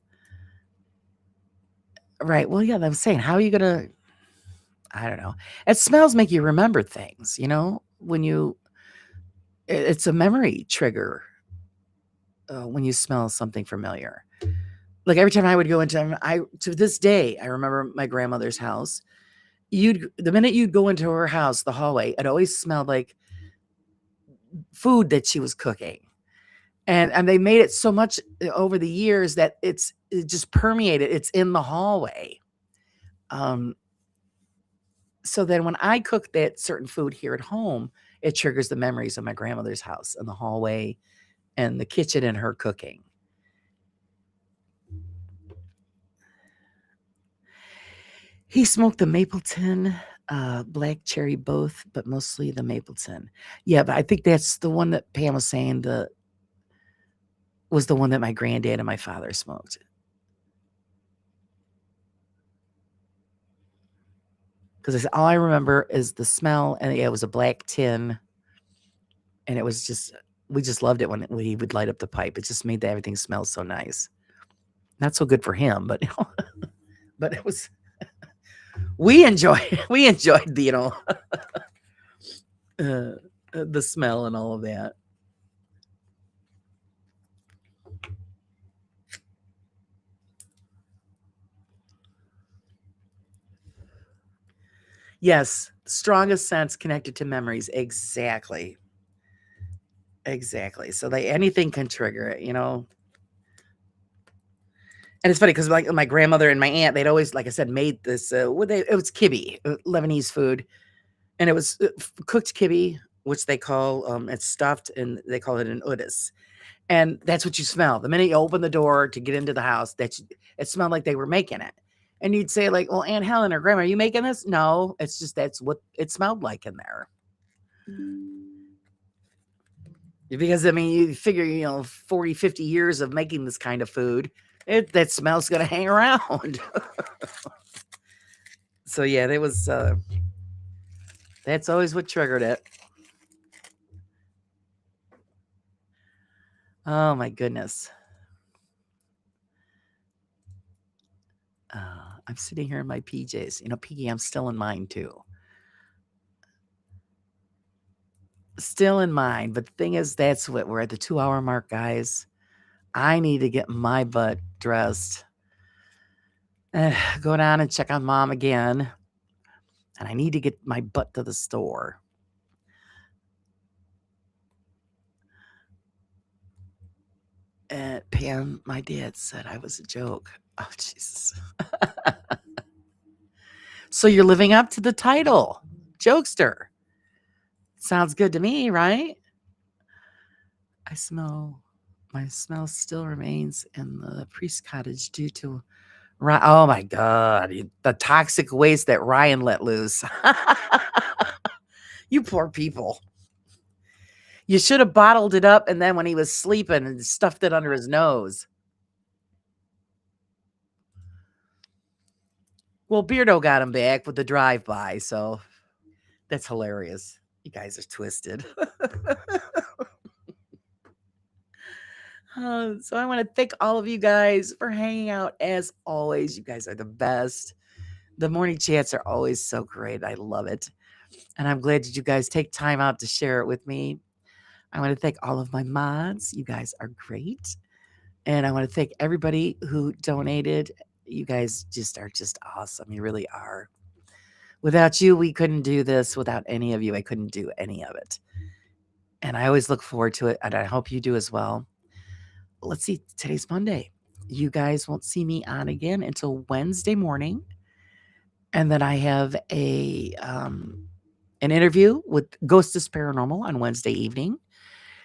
Right. Well, yeah, I was saying, how are you going to, I don't know. And smells make you remember things, when it's a memory trigger when you smell something familiar. Like every time I would go to this day, I remember my grandmother's house. The minute you'd go into her house, the hallway, it always smelled like food that she was cooking. And they made it so much over the years that it just permeated. It's in the hallway. So then when I cook that certain food here at home, it triggers the memories of my grandmother's house and the hallway and the kitchen and her cooking. He smoked the Mapleton, black cherry both, but mostly the Mapleton. Yeah, but I think that's the one that Pam was saying was the one that my granddad and my father smoked. Because all I remember is the smell, and it was a black tin, and it was just, we just loved it when he would light up the pipe. It just made everything smell so nice. Not so good for him, but but it was. We enjoyed the the smell and all of that. Yes, strongest sense connected to memories. Exactly. So anything can trigger it. And it's funny because like my grandmother and my aunt, they'd always, like I said, made this. It was kibbe, Lebanese food, and it was cooked kibbe, which they call it's stuffed, and they call it an udis. And that's what you smell. The minute you open the door to get into the house, it smelled like they were making it. And you'd say, like, well, Aunt Helen or Grandma, are you making this? No, it's just that's what it smelled like in there. Because, I mean, you figure, 40, 50 years of making this kind of food, that smell's going to hang around. So, yeah, that's always what triggered it. Oh, my goodness. I'm sitting here in my PJs. Piggy, I'm still in mine, too. Still in mine. But the thing is, we're at the 2-hour mark, guys. I need to get my butt dressed. Go down and check on Mom again. And I need to get my butt to the store. Pam, my dad said I was a joke. Oh, Jesus. So you're living up to the title, jokester. Sounds good to me, right? My smell still remains in the priest cottage due to, oh my God, the toxic waste that Ryan let loose. You poor people. You should have bottled it up and then when he was sleeping and stuffed it under his nose. Well, Beardo got him back with the drive-by, so that's hilarious. You guys are twisted. So I want to thank all of you guys for hanging out as always. You guys are the best. The morning chats are always so great. I love it. And I'm glad that you guys take time out to share it with me. I want to thank all of my mods. You guys are great. And I want to thank everybody who donated. You guys are just awesome. You really are. Without you, we couldn't do this. Without any of you, I couldn't do any of it. And I always look forward to it. And I hope you do as well. Let's see. Today's Monday. You guys won't see me on again until Wednesday morning. And then I have an interview with Ghostess Paranormal on Wednesday evening.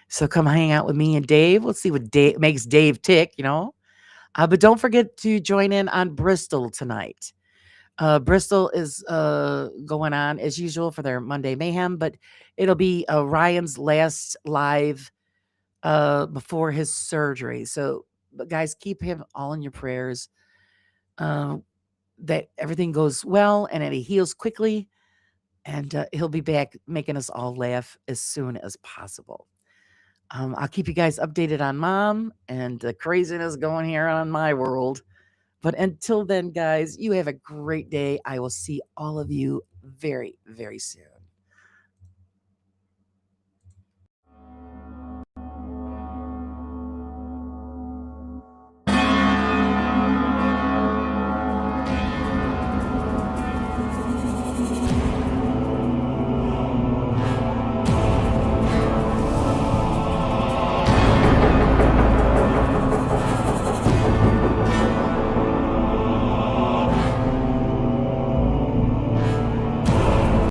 So come hang out with me and Dave. Let's see what Dave makes Dave tick, you know. But don't forget to join in on Bristol tonight. Bristol is going on as usual for their Monday Mayhem, but it'll be Ryan's last live before his surgery. So, but guys, keep him all in your prayers. Uh, that everything goes well and that he heals quickly, and he'll be back making us all laugh as soon as possible. I'll keep you guys updated on mom and the craziness going here on my world. But until then, guys, you have a great day. I will see all of you very, very soon.